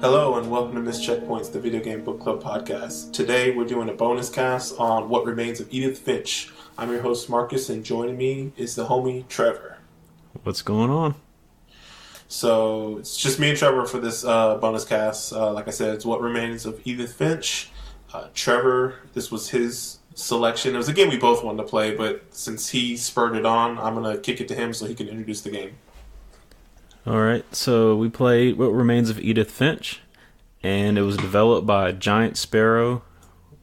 Hello and welcome to Missed Checkpoints, the Video Game Book Club podcast. Today we're doing a bonus cast on What Remains of Edith Finch. I'm your host Marcus, and joining me is the homie Trevor. What's going on? So it's just me and Trevor for this bonus cast. Like I said, it's What Remains of Edith Finch. Trevor, this was his selection. It was a game we both wanted to play, but since he spurred it on, I'm going to kick it to him so he can introduce the game. Alright, so we played What Remains of Edith Finch, and it was developed by Giant Sparrow,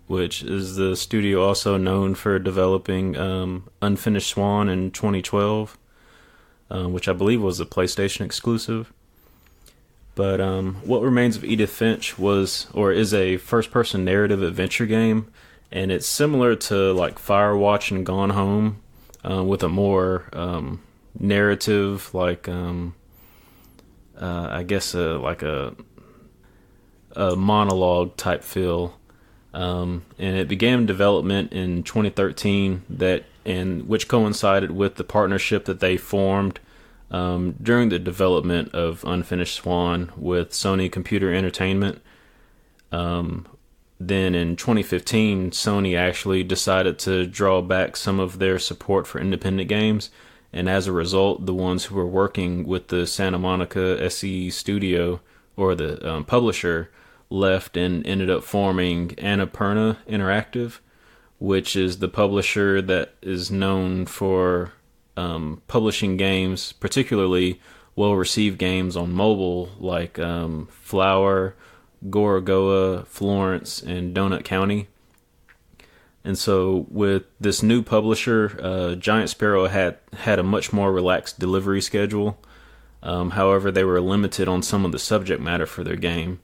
which is the studio also known for developing Unfinished Swan in 2012, which I believe was a PlayStation exclusive. But What Remains of Edith Finch is a first-person narrative adventure game, and it's similar to like Firewatch and Gone Home, with a more narrative, like I guess like a monologue type feel, and it began development in 2013, which coincided with the partnership that they formed during the development of Unfinished Swan with Sony Computer Entertainment. Then in 2015, Sony actually decided to draw back some of their support for independent games. And as a result, the ones who were working with the Santa Monica SE studio, or the publisher, left and ended up forming Annapurna Interactive, which is the publisher that is known for publishing games, particularly well-received games on mobile, like Flower, Gorogoa, Florence, and Donut County. And so with this new publisher, Giant Sparrow had a much more relaxed delivery schedule. However, they were limited on some of the subject matter for their game.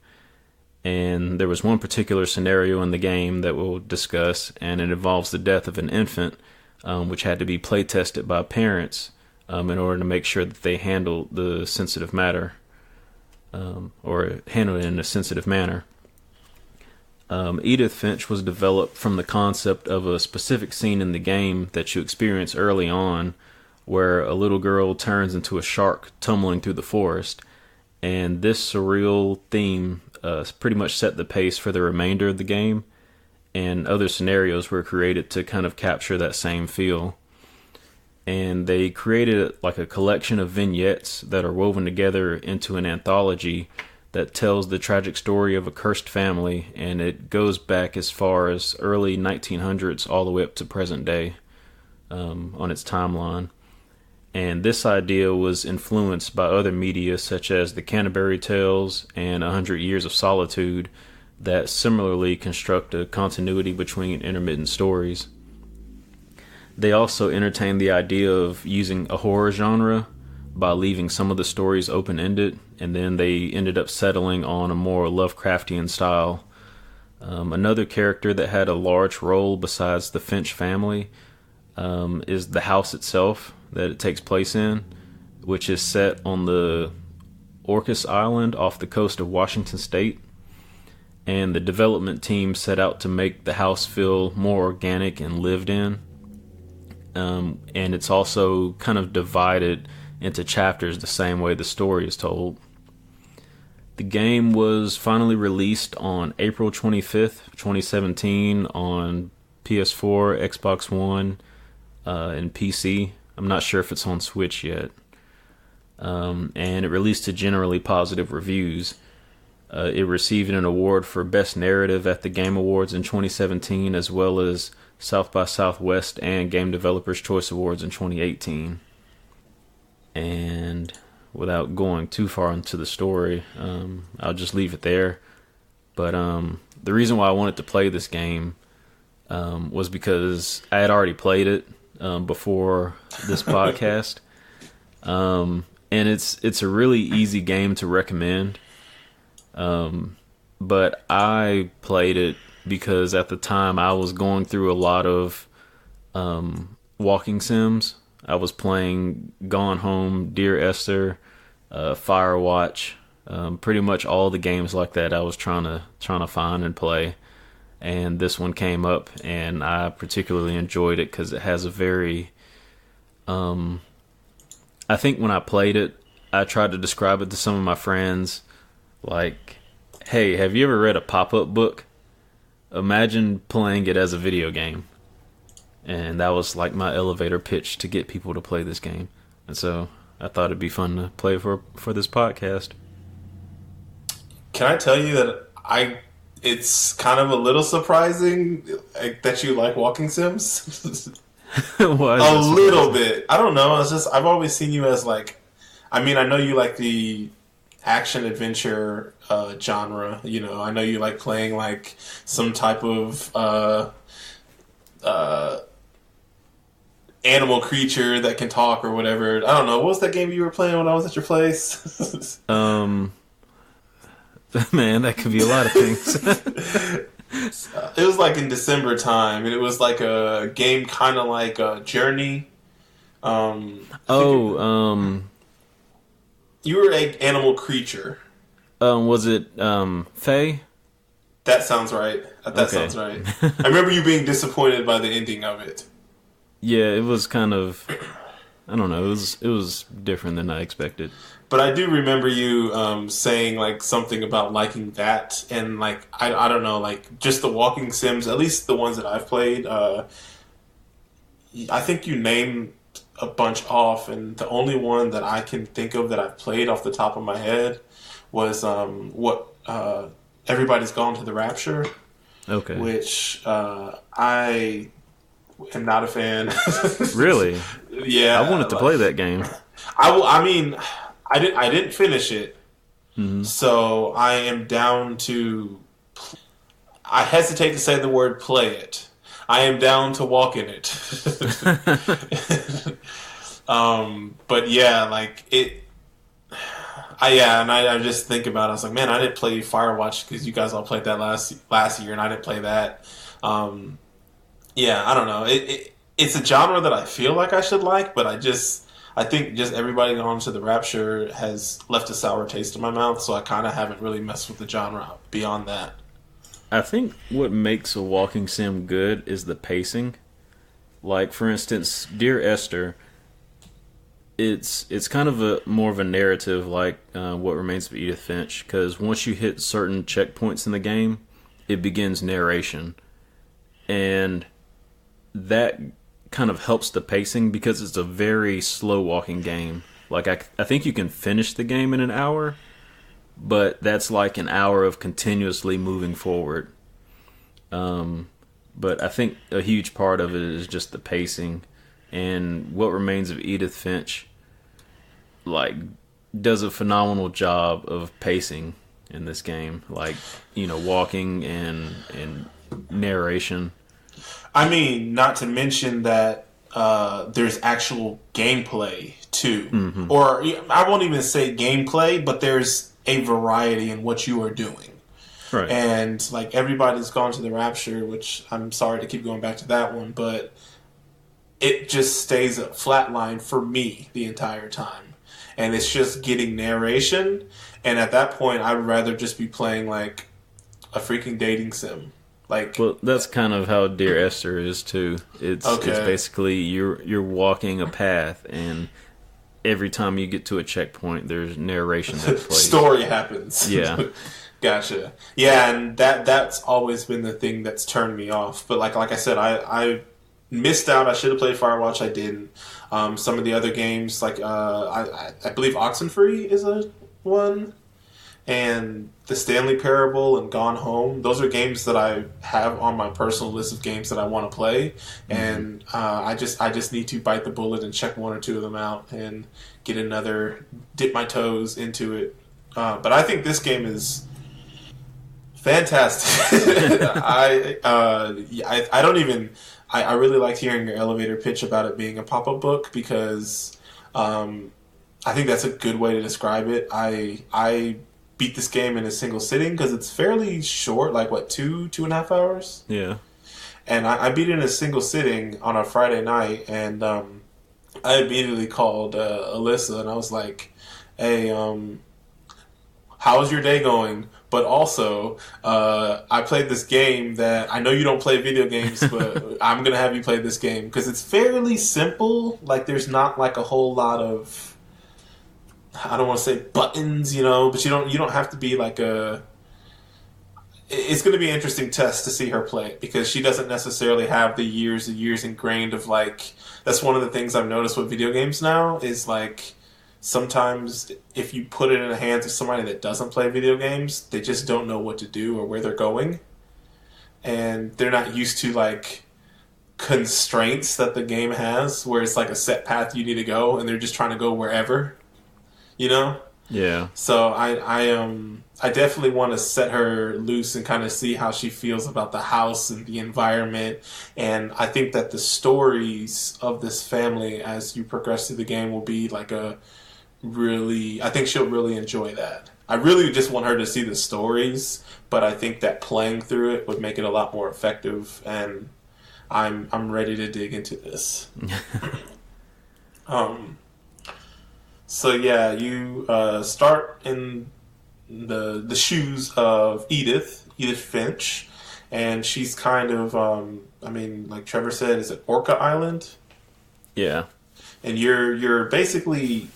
And there was one particular scenario in the game that we'll discuss, and it involves the death of an infant, which had to be play tested by parents in order to make sure that they handled the sensitive matter, or handled it in a sensitive manner. Edith Finch was developed from the concept of a specific scene in the game that you experience early on, where a little girl turns into a shark tumbling through the forest, and this surreal theme pretty much set the pace for the remainder of the game, and other scenarios were created to kind of capture that same feel. And they created like a collection of vignettes that are woven together into an anthology that tells the tragic story of a cursed family, and it goes back as far as early 1900s all the way up to present day on its timeline. And this idea was influenced by other media such as the Canterbury Tales and 100 Years of Solitude that similarly construct a continuity between intermittent stories. They also entertained the idea of using a horror genre by leaving some of the stories open-ended, and then they ended up settling on a more Lovecraftian style. Another character that had a large role besides the Finch family is the house itself that it takes place in, which is set on the Orcas Island off the coast of Washington State. And the development team set out to make the house feel more organic and lived in. And it's also kind of divided into chapters the same way the story is told. The game was finally released on April 25th, 2017 on PS4, Xbox One, and PC. I'm not sure if it's on Switch yet. And it released to generally positive reviews. It received an award for Best Narrative at the Game Awards in 2017, as well as South by Southwest and Game Developers' Choice Awards in 2018. And without going too far into the story, I'll just leave it there. But the reason why I wanted to play this game was because I had already played it before this podcast. And it's a really easy game to recommend. But I played it because at the time I was going through a lot of walking sims. I was playing Gone Home, Dear Esther, Firewatch, pretty much all the games like that I was trying to find and play. And this one came up, and I particularly enjoyed it because it has a very I think when I played it, I tried to describe it to some of my friends like Hey, have you ever read a pop-up book? Imagine playing it as a video game. And that was like my elevator pitch to get people to play this game. And so I thought it'd be fun to play for this podcast. Can I tell you that it's kind of a little surprising that you like walking sims? Why is A that little surprising? bit. I don't know. It's just I've always seen you as like, I mean, I know you like the action adventure genre. You know, I know you like playing like some type of uh, animal creature that can talk or whatever. I don't know. What was that game you were playing when I was at your place? Man, that could be a lot of things. It was like in December time, and it was like a game kind of like a Journey. You were an animal creature. Was it Faye? That sounds right. That Okay. sounds right. I remember you being disappointed by the ending of it. Yeah, it was kind of, I don't know, it was different than I expected. But I do remember you saying like something about liking that, and like I don't know, like just the walking sims, at least the ones that I've played. I think you named a bunch off, and the only one that I can think of that I've played off the top of my head was Everybody's Gone to the Rapture, Okay. which I am not a fan. Really? Yeah, I wanted to play that game. I mean, I didn't finish it, Mhm. so I am down to. I hesitate to say the word "play it." I am down to walk in it. But yeah, like it. I just think about it. I was like, man, I didn't play Firewatch because you guys all played that last year, and I didn't play that. Yeah, I don't know. It's a genre that I feel like I should like, but I think just everybody gone to the Rapture has left a sour taste in my mouth, so I kind of haven't really messed with the genre beyond that. I think what makes a walking sim good is the pacing. Like, for instance, Dear Esther, it's kind of a more of a narrative like What Remains of Edith Finch, because once you hit certain checkpoints in the game, it begins narration. And that kind of helps the pacing because it's a very slow walking game. Like, I think you can finish the game in an hour, but that's like an hour of continuously moving forward. But I think a huge part of it is just the pacing, and What Remains of Edith Finch like does a phenomenal job of pacing in this game, like, you know, walking and narration. I mean, not to mention that there's actual gameplay too, or I won't even say gameplay, but there's a variety in what you are doing. Right. And like Everybody's Gone to the Rapture, which I'm sorry to keep going back to that one, but it just stays a flat line for me the entire time. And it's just getting narration. And at that point, I'd rather just be playing like a freaking dating sim. Like, Well, that's kind of how Dear Esther is too. It's Okay. basically you're walking a path, and every time you get to a checkpoint, there's narration that plays. story happens. Yeah. Gotcha. Yeah, and that's always been the thing that's turned me off. But like I said, I missed out. I should have played Firewatch. I didn't. Some of the other games, like I believe Oxenfree is a one, and the Stanley Parable and Gone Home. Those are games that I have on my personal list of games that I want to play, and I just need to bite the bullet and check one or two of them out and dip my toes into it. But I think this game is fantastic. I don't even. I really liked hearing your elevator pitch about it being a pop-up book because I think that's a good way to describe it. I beat this game in a single sitting because it's fairly short, like what, 2.5 hours? Yeah. And I beat it in a single sitting on a Friday night, and I immediately called Alyssa, and I was like, hey, how's your day going? But also, I played this game that I know you don't play video games, but I'm going to have you play this game because it's fairly simple. Like, there's not like a whole lot of, I don't want to say buttons, you know, but you don't have to be like a it's going to be an interesting test to see her play it because she doesn't necessarily have the years ingrained of like, that's one of the things I've noticed with video games now is like, sometimes if you put it in the hands of somebody that doesn't play video games, they just don't know what to do or where they're going. And they're not used to like constraints that the game has where it's like a set path you need to go and they're just trying to go wherever, you know? Yeah. So I definitely want to set her loose and kind of see how she feels about the house and the environment. And I think that the stories of this family as you progress through the game will be like I think she'll really enjoy that. I really just want her to see the stories, but I think that playing through it would make it a lot more effective, and I'm ready to dig into this. So yeah, you start in the shoes of Edith Finch, and she's kind of like Trevor said, is it Orca Island? Yeah. And you're basically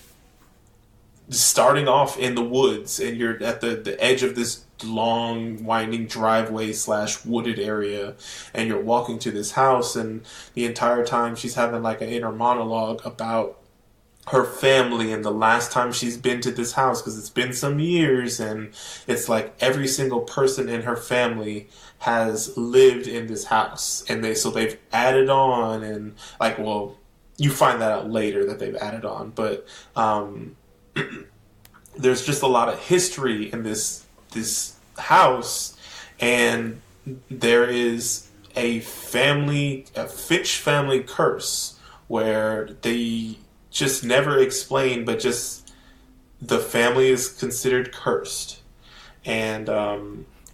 starting off in the woods, and you're at the edge of this long winding driveway / wooded area, and you're walking to this house, and the entire time she's having like an inner monologue about her family and the last time she's been to this house because it's been some years, and it's like every single person in her family has lived in this house, and they've added on, and like, well, you find that out later that they've added on, but there's just a lot of history in this house, and there is a Finch family curse where they just never explain, but just the family is considered cursed, and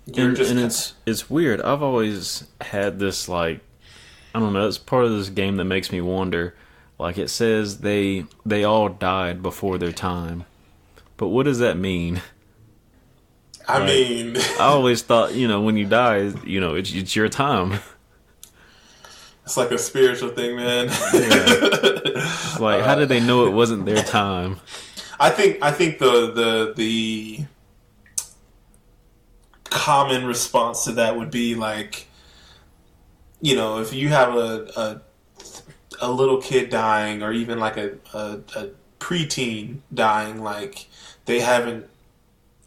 it's weird. I've always had this, like, I don't know, it's part of this game that makes me wonder. Like, it says they all died before their time. But what does that mean? I mean... I always thought, when you die, it's your time. It's like a spiritual thing, man. Yeah. Like, how did they know it wasn't their time? I think the common response to that would be like, if you have a little kid dying, or even like a preteen dying, like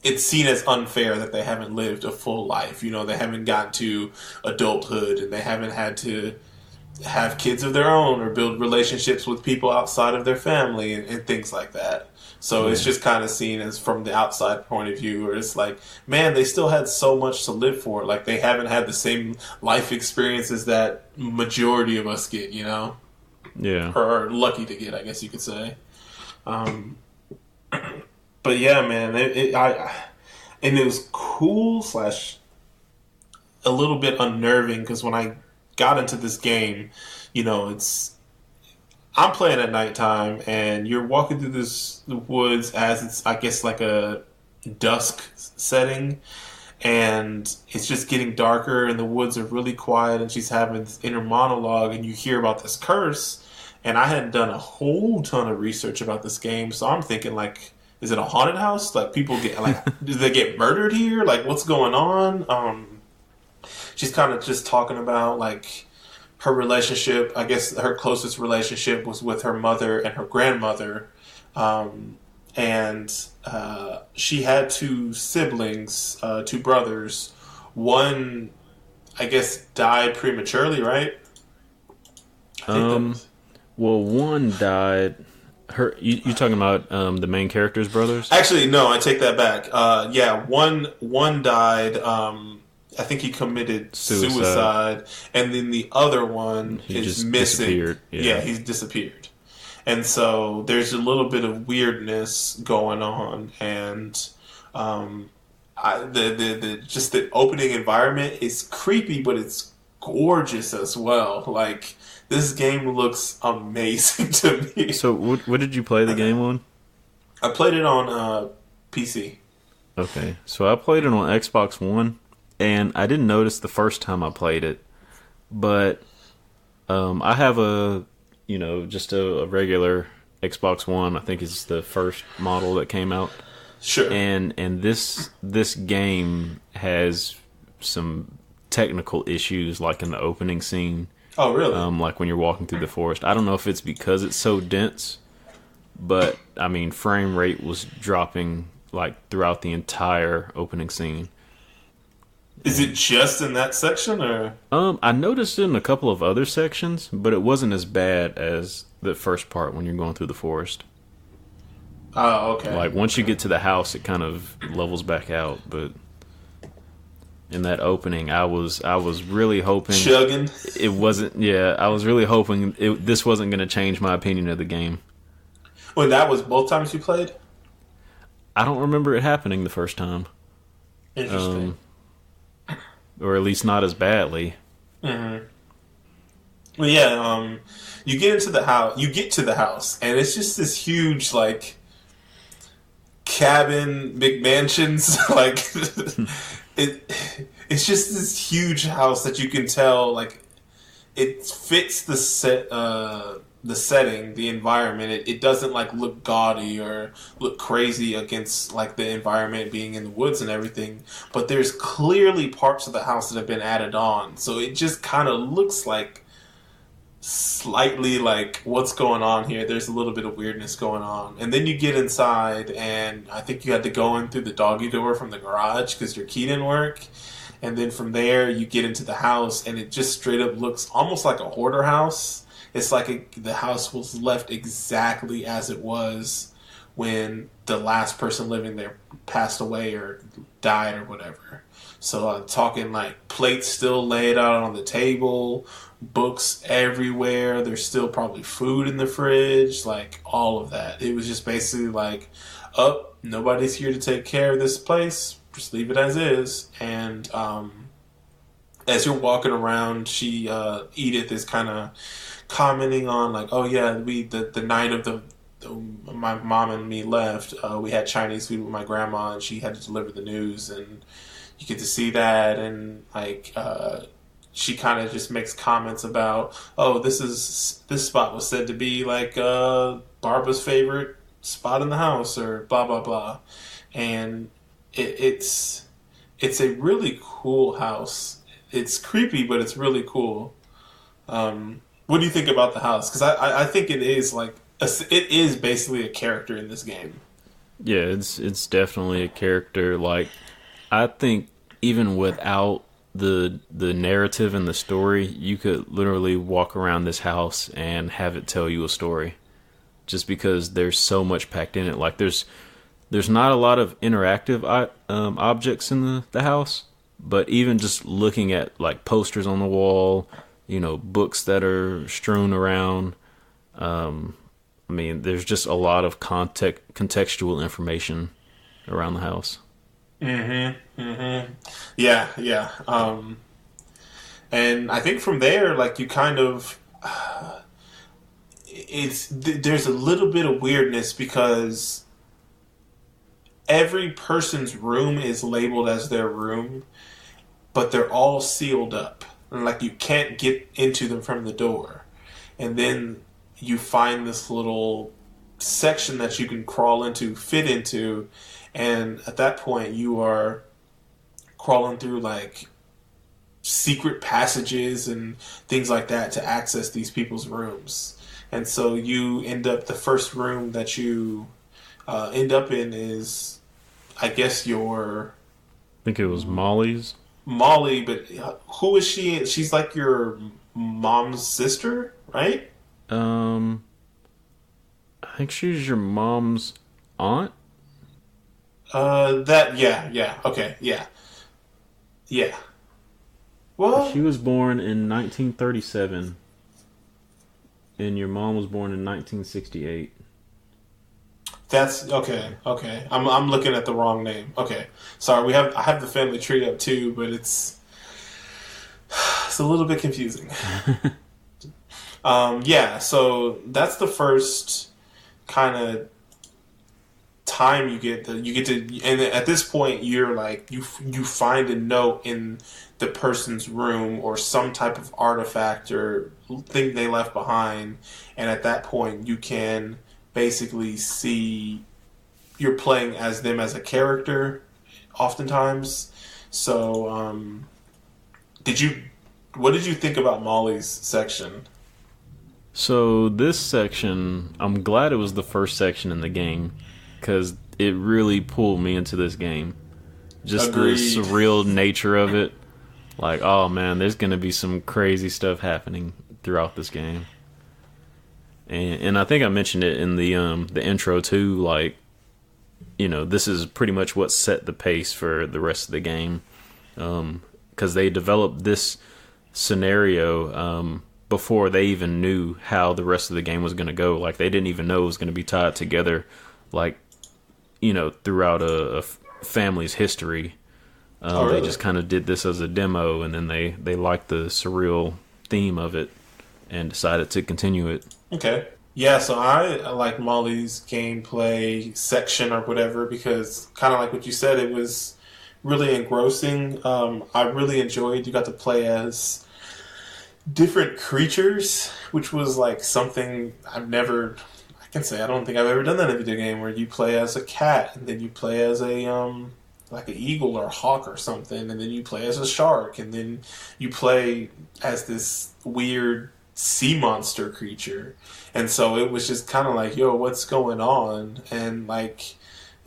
it's seen as unfair that they haven't lived a full life. They haven't gotten to adulthood, and they haven't had to have kids of their own or build relationships with people outside of their family and things like that. So It's just kind of seen as from the outside point of view, where it's like, man, they still had so much to live for. Like, they haven't had the same life experiences that majority of us get, Yeah. Or are lucky to get, I guess you could say. But yeah, man, and it was cool / a little bit unnerving, because when I got into this game, I'm playing at nighttime, and you're walking through the woods as it's, I guess, like a dusk setting, and it's just getting darker, and the woods are really quiet, and she's having this inner monologue, and you hear about this curse, and I hadn't done a whole ton of research about this game, so I'm thinking, like, is it a haunted house? Like, people get, like, do they get murdered here? Like, what's going on? She's kind of just talking about, like, her relationship. I guess her closest relationship was with her mother and her grandmother. And she had 2 siblings, 2 brothers. One, I guess, died prematurely, right? Well, one died. You talking about the main character's brothers? Actually, no, I take that back. Yeah, one died. I think he committed suicide, and then the other one is missing. Disappeared. Yeah, he's disappeared. And so there's a little bit of weirdness going on, and the opening environment is creepy, but it's gorgeous as well. Like, this game looks amazing to me. So what did you play the game on? I played it on PC. Okay, so I played it on Xbox One, and I didn't notice the first time I played it, but I have just a regular Xbox One. I think it's the first model that came out. Sure. And this game has some technical issues, like in the opening scene. Oh, really? Like when you're walking through the forest. I don't know if it's because it's so dense, but I mean, frame rate was dropping like throughout the entire opening scene. Is it just in that section, or? I noticed it in a couple of other sections, but it wasn't as bad as the first part when you're going through the forest. Oh, okay. Like once you get to the house, it kind of levels back out. But in that opening, I was really hoping chugging. It wasn't. Yeah, I was really hoping this wasn't going to change my opinion of the game. Well, that was both times you played? I don't remember it happening the first time. Interesting. Or at least not as badly. Mm-hmm. Well, yeah. You get to the house, and it's just this huge, like, cabin, big mansions. Like, it's just this huge house that you can tell, like, it fits the setting, the environment. It doesn't like look gaudy or look crazy against like the environment being in the woods and everything. But there's clearly parts of the house that have been added on, so it just kind of looks like slightly like what's going on here. There's a little bit of weirdness going on, and then you get inside, and I think you had to go in through the doggy door from the garage because your key didn't work. And then from there, you get into the house, and it just straight up looks almost like a hoarder house. It's like the house was left exactly as it was when the last person living there passed away or died or whatever. So I'm talking like plates still laid out on the table, books everywhere. There's still probably food in the fridge, like all of that. It was just basically like, oh, nobody's here to take care of this place. Just leave it as is. And as you're walking around, Edith is kind of commenting on like, oh yeah, the night of my mom and me left, we had Chinese food with my grandma, and she had to deliver the news, and you get to see that, and like she kind of just makes comments about, oh, this spot was said to be like Barbara's favorite spot in the house, or blah blah blah, and it's a really cool house. It's creepy, but it's really cool. What do you think about the house? Because I think it is like it is basically a character in this game. Yeah, it's definitely a character. Like, I think even without the narrative and the story, you could literally walk around this house and have it tell you a story, just because there's so much packed in it. Like there's not a lot of interactive objects in the house, but even just looking at like posters on the wall, books that are strewn around. I mean, there's just a lot of contextual information around the house. Mm-hmm. Mm-hmm. Yeah. And I think from there, like you kind of, there's a little bit of weirdness because every person's room is labeled as their room, but they're all sealed up. And like you can't get into them from the door. And then you find this little section that you can crawl into, fit into, and at that point you are crawling through like secret passages and things like that to access these people's rooms. And so you end up, the first room that you end up in is, I guess, I think it was Molly's. Molly, but who is she? She's like your mom's sister, right? I think she's your mom's aunt. Okay, yeah. Well, she was born in 1937, and your mom was born in 1968. That's okay. I'm looking at the wrong name. Okay, sorry. I have the family tree up too, but it's a little bit confusing. Yeah. So that's the first kind of time you get to, and at this point you're like you find a note in the person's room or some type of artifact or thing they left behind, and at that point you can basically see you're playing as them as a character oftentimes, So, what did you think about Molly's section? So this section, I'm glad it was the first section in the game because it really pulled me into this game. Just Agreed. the surreal nature of it. Like, oh man, there's gonna be some crazy stuff happening throughout this game. And I think I mentioned it in the intro too. Like, this is pretty much what set the pace for the rest of the game. Because they developed this scenario before they even knew how the rest of the game was going to go. Like, they didn't even know it was going to be tied together, like, throughout a family's history. Really? They just kind of did this as a demo, and then they liked the surreal theme of it and decided to continue it. Okay. Yeah, so I like Molly's gameplay section or whatever because kind of like what you said, it was really engrossing. I really enjoyed you got to play as different creatures, which was like something I don't think I've ever done that in a video game where you play as a cat and then you play as a like an eagle or a hawk or something, and then you play as a shark, and then you play as this weird sea monster creature. And so it was just kind of like, yo, what's going on? And like,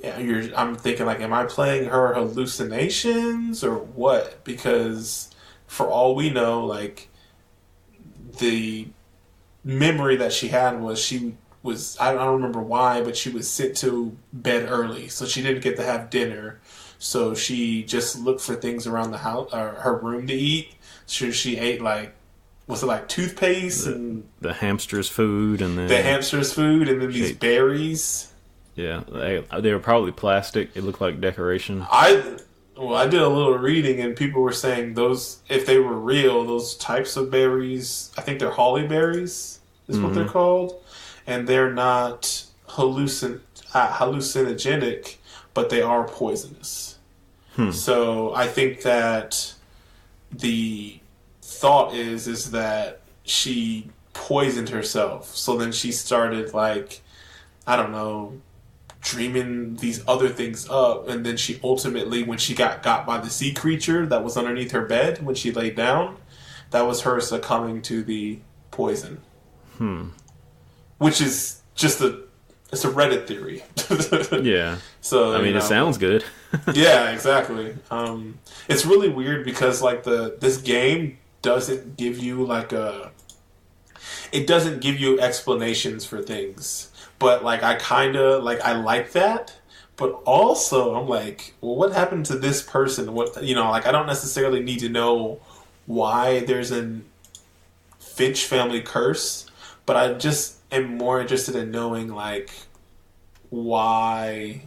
I'm thinking like, am I playing her hallucinations or what? Because for all we know, like the memory that she had was I don't remember why, but she was sent to bed early, so she didn't get to have dinner. So she just looked for things around the house, or her room to eat. So she ate like, was it like toothpaste and the hamster's food, and then these berries. Yeah, they were probably plastic. It looked like decoration. I did a little reading, and people were saying those, if they were real, those types of berries, I think they're holly berries, is what they're called, and they're not hallucinogenic, but they are poisonous. So I think that the thought is that she poisoned herself. So then she started like, I don't know, dreaming these other things up, and then she ultimately, when she got by the sea creature that was underneath her bed when she laid down, that was her succumbing to the poison. Which is just it's a Reddit theory. Yeah. So I mean, it sounds good. Yeah, exactly. It's really weird because like this game doesn't give you it doesn't give you explanations for things, but like I like that, but also I'm like, well, what happened to this person? What, like I don't necessarily need to know why there's an Finch family curse, but I just am more interested in knowing like why,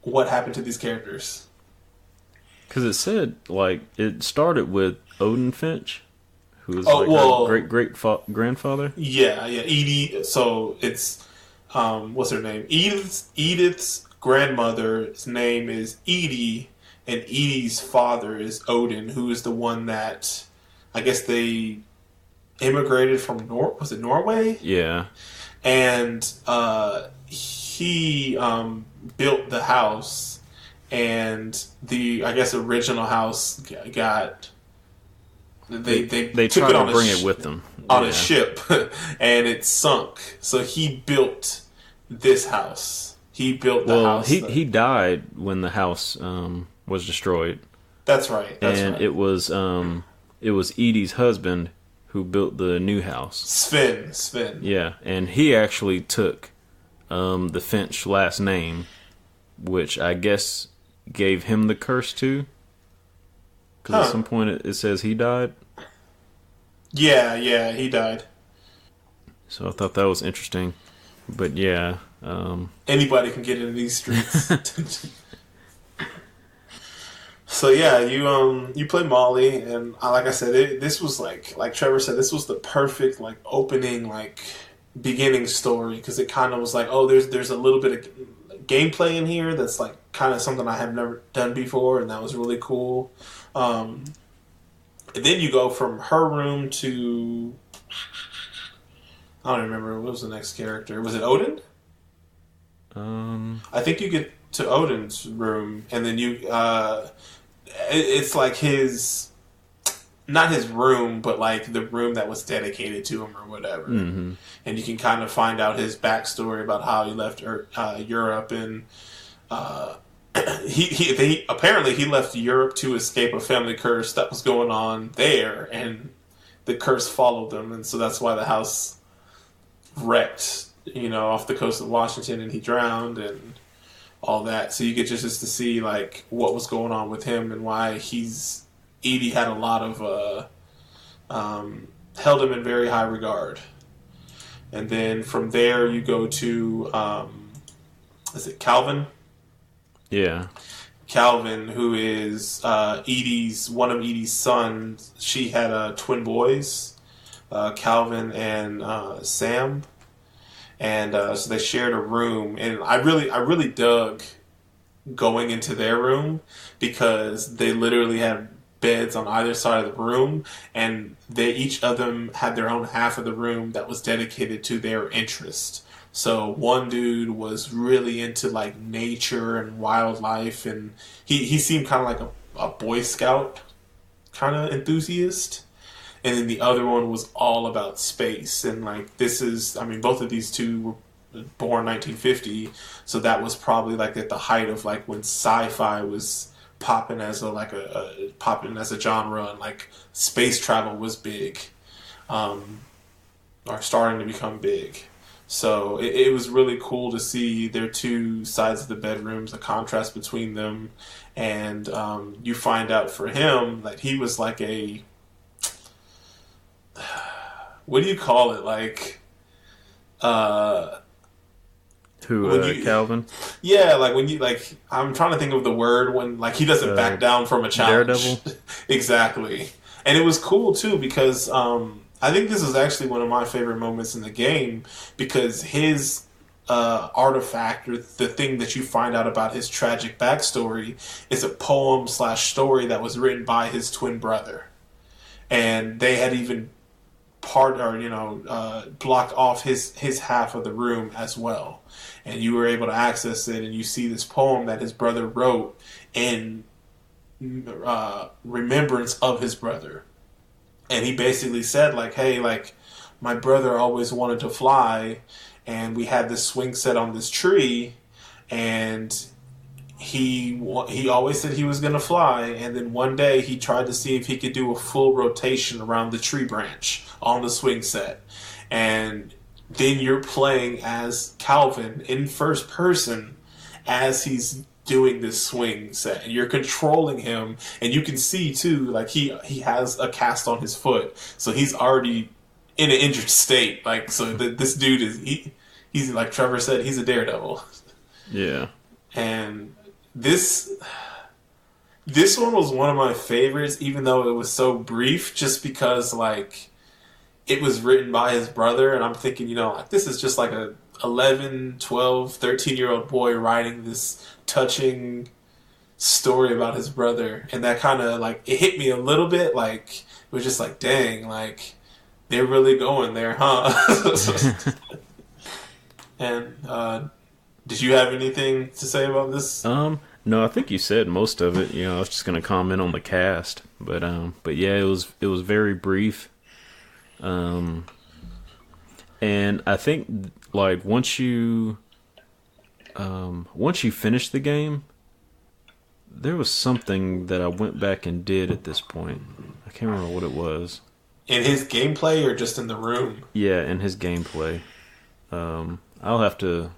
what happened to these characters. Because it said, like, it started with Odin Finch, who was her great-great-grandfather. Yeah, Edie. So it's, what's her name? Edith's grandmother's name is Edie, and Edie's father is Odin, who is the one that, I guess they immigrated from was it Norway? Yeah. And he built the house, and the, I guess, original house got they took tried it on to bring it with them on a ship, and it sunk. So he built this house. He built the house. He died when the house was destroyed. That's right. And it was Edie's husband who built the new house. Sven. Yeah, and he actually took the Finch last name, which I guess gave him the curse too. Because at some point it says he died. Yeah, he died. So I thought that was interesting. But yeah. Anybody can get into these streets. So yeah, you play Molly, and like I said, this was like Trevor said, this was the perfect like opening, like beginning story, because it kind of was like, oh, there's a little bit of gameplay in here that's like kind of something I have never done before, and that was really cool. And then you go from her room to, I don't remember, what was the next character? Was it Odin? I think you get to Odin's room, and then it's like his, not his room, but like the room that was dedicated to him or whatever. Mm-hmm. And you can kind of find out his backstory about how he left Europe, and he apparently he left Europe to escape a family curse that was going on there, and the curse followed him, and so that's why the house wrecked, off the coast of Washington, and he drowned and all that. So you get just to see like what was going on with him and why Edie had a lot of held him in very high regard. And then from there you go to is it Calvin? Yeah. Calvin, who is one of Edie's sons. She had twin boys, Calvin and Sam, and so they shared a room. And I really dug going into their room because they literally had beds on either side of the room, and each of them had their own half of the room that was dedicated to their interest. So one dude was really into like nature and wildlife, and he seemed kind of like a Boy Scout kind of enthusiast. And then the other one was all about space. And like both of these two were born 1950, so that was probably like at the height of like when sci-fi was popping as a genre, and like space travel was big, or starting to become big. So it was really cool to see their two sides of the bedrooms, the contrast between them, and you find out for him that he was like what do you call it? Like, Calvin? Yeah, like when you like, I'm trying to think of the word when like he doesn't back down from a challenge. Daredevil. Exactly, and it was cool too because I think this is actually one of my favorite moments in the game because his artifact, or the thing that you find out about his tragic backstory, is a poem/story that was written by his twin brother, and they had even blocked off his half of the room as well, and you were able to access it, and you see this poem that his brother wrote in remembrance of his brother. And he basically said like, hey, like my brother always wanted to fly, and we had this swing set on this tree, and he always said he was going to fly, and then one day he tried to see if he could do a full rotation around the tree branch on the swing set. And then you're playing as Calvin in first person as he's doing this swing set, and you're controlling him, and you can see too like he has a cast on his foot, so he's already in an injured state. Like, so this dude he's like Trevor said, he's a daredevil. Yeah. And this one was one of my favorites, even though it was so brief, just because like it was written by his brother, and I'm thinking, like this is just like a 11, 12, 13-year-old boy writing this touching story about his brother. And that kind of like, it hit me a little bit, like it was just like, dang, like they're really going there, huh? And did you have anything to say about this? No, I think you said most of it. I was just going to comment on the cast, but yeah, it was very brief. And I think like once you finish the game, there was something that I went back and did at this point. I can't remember what it was. In his gameplay or just in the room? Yeah, in his gameplay. I'll have to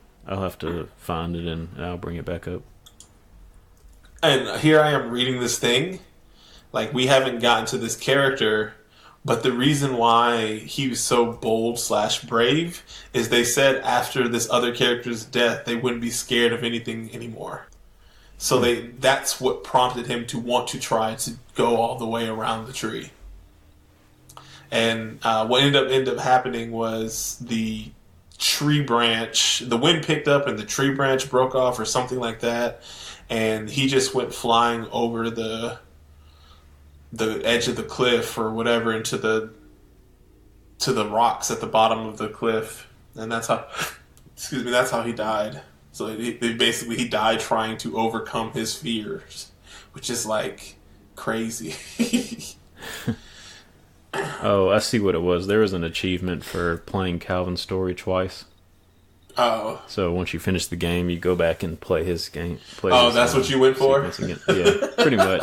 find it and I'll bring it back up. And here I am reading this thing. Like, we haven't gotten to this character, but the reason why he was so bold/brave is they said after this other character's death, they wouldn't be scared of anything anymore. So that's what prompted him to want to try to go all the way around the tree. And what ended up happening was the tree branch, the wind picked up and the tree branch broke off or something like that, and he just went flying over the edge of the cliff or whatever into the rocks at the bottom of the cliff, and that's how he died. So basically he died trying to overcome his fears, which is like crazy. Oh, I see what it was. There was an achievement for playing Calvin's story twice. Oh. So once you finish the game, you go back and play his game. That's what you went for? Yeah, pretty much.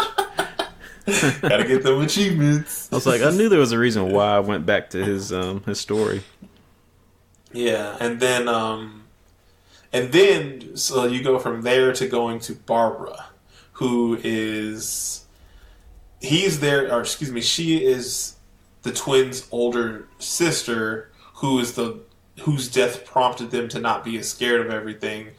Gotta get them achievements. I was like, I knew there was a reason why I went back to his story. Yeah, and then so you go from there to going to Barbara, who is she is the twins' older sister, whose death prompted them to not be as scared of everything,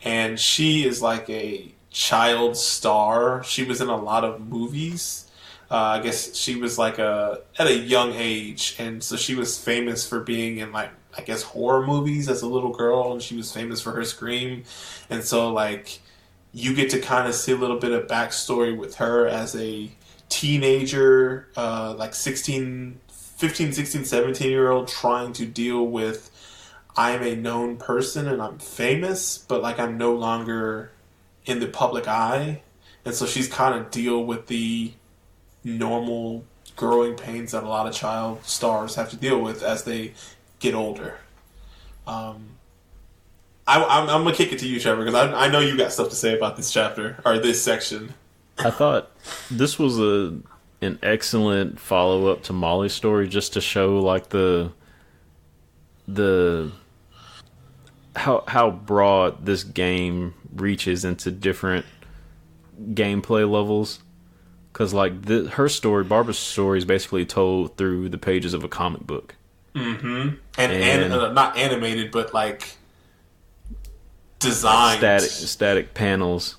and she is like a child star. She was in a lot of movies. I guess she was like at a young age, and so she was famous for being in like, I guess, horror movies as a little girl, and she was famous for her scream. And so like you get to kind of see a little bit of backstory with her as a teenager, like 15, 16, 17-year-old trying to deal with, I'm a known person and I'm famous, but like I'm no longer in the public eye. And so she's kind of deal with the normal growing pains that a lot of child stars have to deal with as they get older. I'm gonna kick it to you, Trevor, because I know you got stuff to say about this chapter or this section. I thought this was an excellent follow up to Molly's story, just to show like the how broad this game reaches into different gameplay levels. Because like her story, Barbara's story, is basically told through the pages of a comic book. Mm-hmm. And not animated, but like designed. Static panels.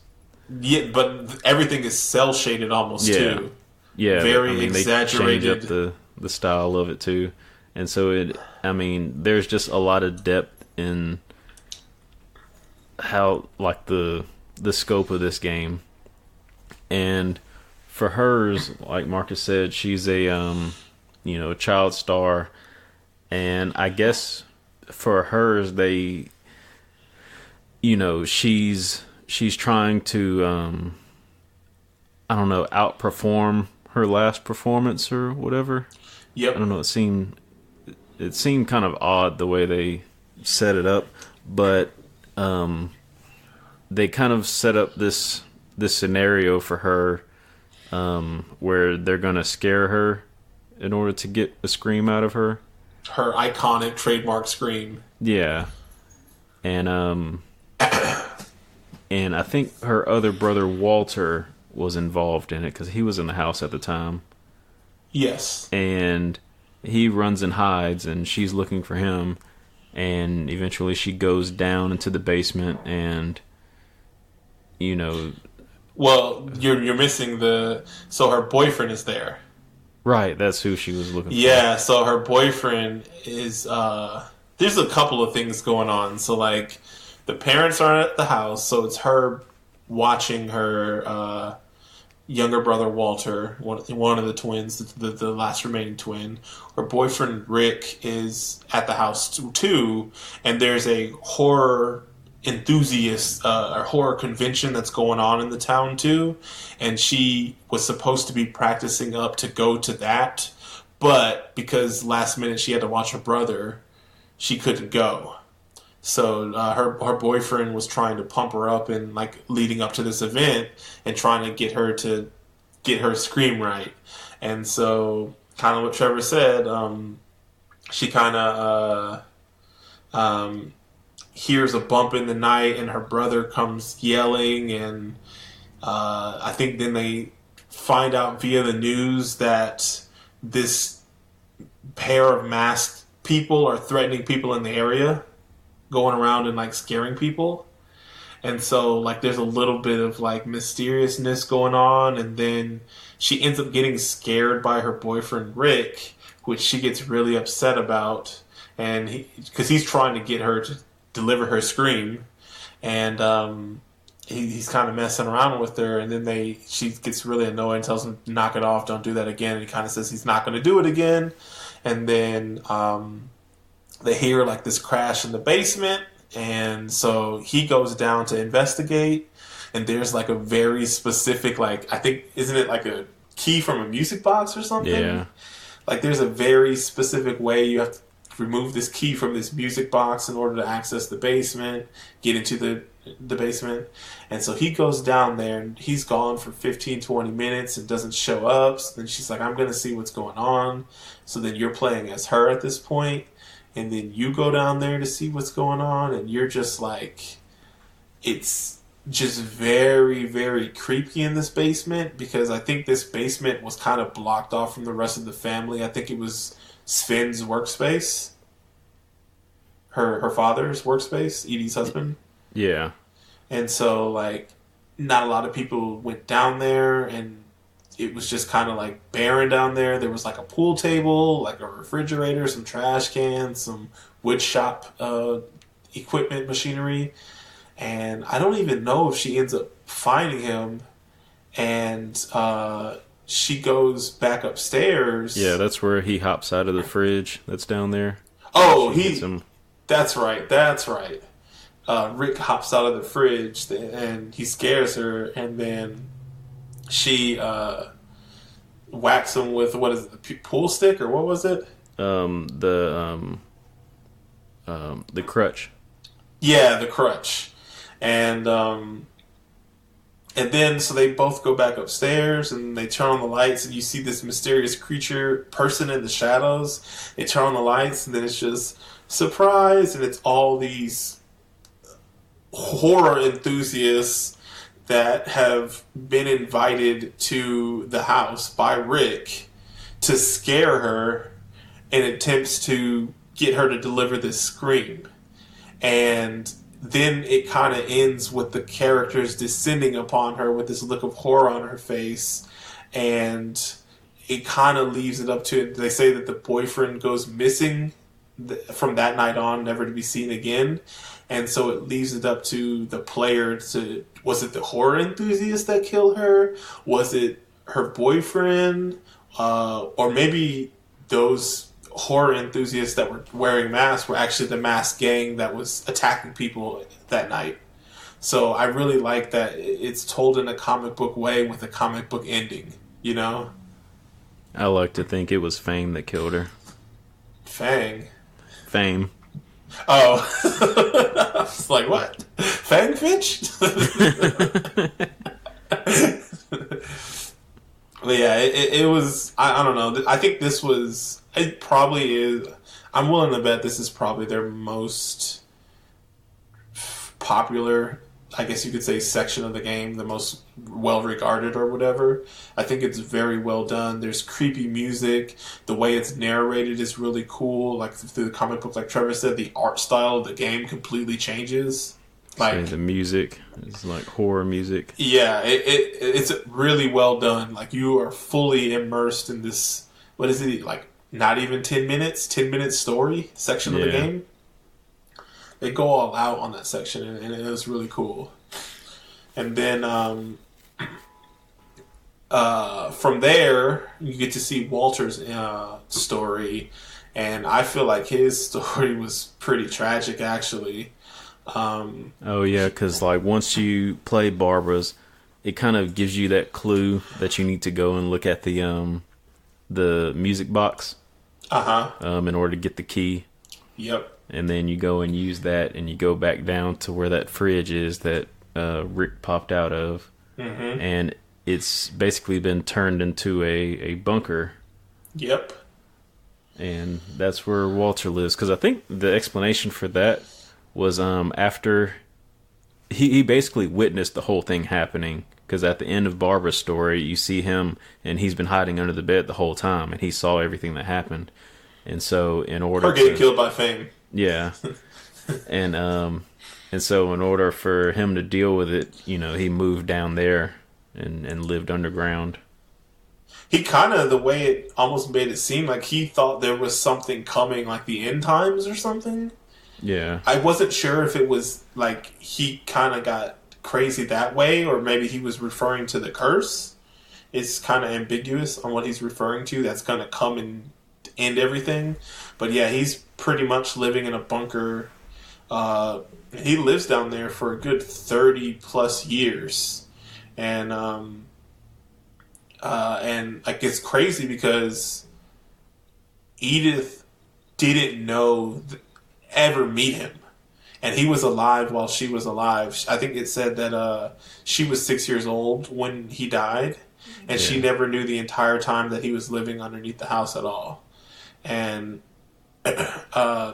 Yeah, but everything is cel shaded almost too. Yeah, very exaggerated. They change up the style of it too, and so there's just a lot of depth in how like the scope of this game. And for hers, like Marcus said, she's a child star, and I guess for hers she's trying to outperform her last performance or whatever. Yep. I don't know, it seemed kind of odd the way they set it up, but they kind of set up this scenario for her where they're gonna scare her in order to get a scream out of her. Her iconic trademark scream. Yeah. And and I think her other brother Walter was involved in it because he was in the house at the time. Yes. And he runs and hides, and she's looking for him, and eventually she goes down into the basement, and well, you're missing so her boyfriend is there. Right, that's who she was looking for. Yeah, so her boyfriend is there's a couple of things going on. So like the parents aren't at the house, so it's her watching her younger brother Walter, one of the twins, the last remaining twin. Her boyfriend Rick is at the house too, and there's a horror enthusiast or horror convention that's going on in the town too, and she was supposed to be practicing up to go to that, but because last minute she had to watch her brother, she couldn't go. So her boyfriend was trying to pump her up and like leading up to this event and trying to get her scream right. And so kind of what Trevor said, she kind of hears a bump in the night and her brother comes yelling, and I think then they find out via the news that this pair of masked people are threatening people in the area, going around and like scaring people. And so like there's a little bit of like mysteriousness going on, and then she ends up getting scared by her boyfriend Rick, which she gets really upset about, and because he's trying to get her to deliver her scream, and he's kind of messing around with her, and then she gets really annoyed and tells him, knock it off, don't do that again, and he kind of says he's not going to do it again. And then they hear like this crash in the basement, And so he goes down to investigate, and there's like a very specific, like, I think, isn't it like a key from a music box or something? Yeah. Like, there's a very specific way you have to remove this key from this music box in order to access the basement, get into the basement. And so he goes down there, and he's gone for 15, 20 minutes and doesn't show up. So then she's like, I'm going to see what's going on. So then you're playing as her at this point, and then you go down there to see what's going on, and you're just like, it's just very, very creepy in this basement, because I think this basement was kind of blocked off from the rest of the family. I think it was Sven's workspace, her father's workspace, Edie's husband. Yeah. And so, like, not a lot of people went down there, and it was just kind of like barren down there. There was like a pool table, like a refrigerator, some trash cans, some wood shop equipment, machinery. And I don't even know if she ends up finding him. And she goes back upstairs. Yeah, that's where he hops out of the fridge that's down there. Oh, that's right. Rick hops out of the fridge, and he scares her, and then she whacks him with, what is it, the pool stick, or what was it? The crutch. Yeah, the crutch. And then, so they both go back upstairs, and they turn on the lights, and you see this mysterious person in the shadows. They turn on the lights, and then it's just, surprise, and it's all these horror enthusiasts that have been invited to the house by Rick to scare her in attempts to get her to deliver this scream. And then it kind of ends with the characters descending upon her with this look of horror on her face, and it kind of leaves it up to, they say that the boyfriend goes missing from that night on, never to be seen again. And so it leaves it up to the player to, was it the horror enthusiast that killed her? Was it her boyfriend? Or maybe those horror enthusiasts that were wearing masks were actually the masked gang that was attacking people that night. So I really like that it's told in a comic book way with a comic book ending, you know? I like to think it was Fame that killed her. Fame. Oh. It's like, what? Fang Finch? But yeah, it was, I don't know. I think this was, it probably is, I'm willing to bet this is probably their most popular, I guess you could say, section of the game, the most well-regarded or whatever. I think it's very well done. There's creepy music. The way it's narrated is really cool. Like, through the comic book, like Trevor said, the art style of the game completely changes. Like, the music is like horror music. Yeah, it's really well done. Like, you are fully immersed in this, what is it, like, not even 10 minute story section of the game. They go all out on that section, and it was really cool. And then from there, you get to see Walter's story, and I feel like his story was pretty tragic, actually. Oh yeah, because like once you play Barbara's, it kind of gives you that clue that you need to go and look at the music box. In order to get the key. Yep. And then you go and use that, and you go back down to where that fridge is that Rick popped out of. Mm-hmm. And it's basically been turned into a bunker. Yep. And that's where Walter lives. Because I think the explanation for that was after he basically witnessed the whole thing happening. Because at the end of Barbara's story, you see him, and he's been hiding under the bed the whole time, and he saw everything that happened. And so, in order her getting killed by Fame. Yeah. And so in order for him to deal with it, he moved down there and lived underground. He kind of, the way it almost made it seem like he thought there was something coming, like the end times or something. Yeah. I wasn't sure if it was like he kind of got crazy that way, or maybe he was referring to the curse. It's kind of ambiguous on what he's referring to. That's going to come and end everything. But yeah, he's pretty much living in a bunker He lives down there for a good 30 plus years, and like it's crazy because Edith didn't ever meet him, and he was alive while she was alive. I think it said that she was 6 years old when he died, and she never knew the entire time that he was living underneath the house at all. And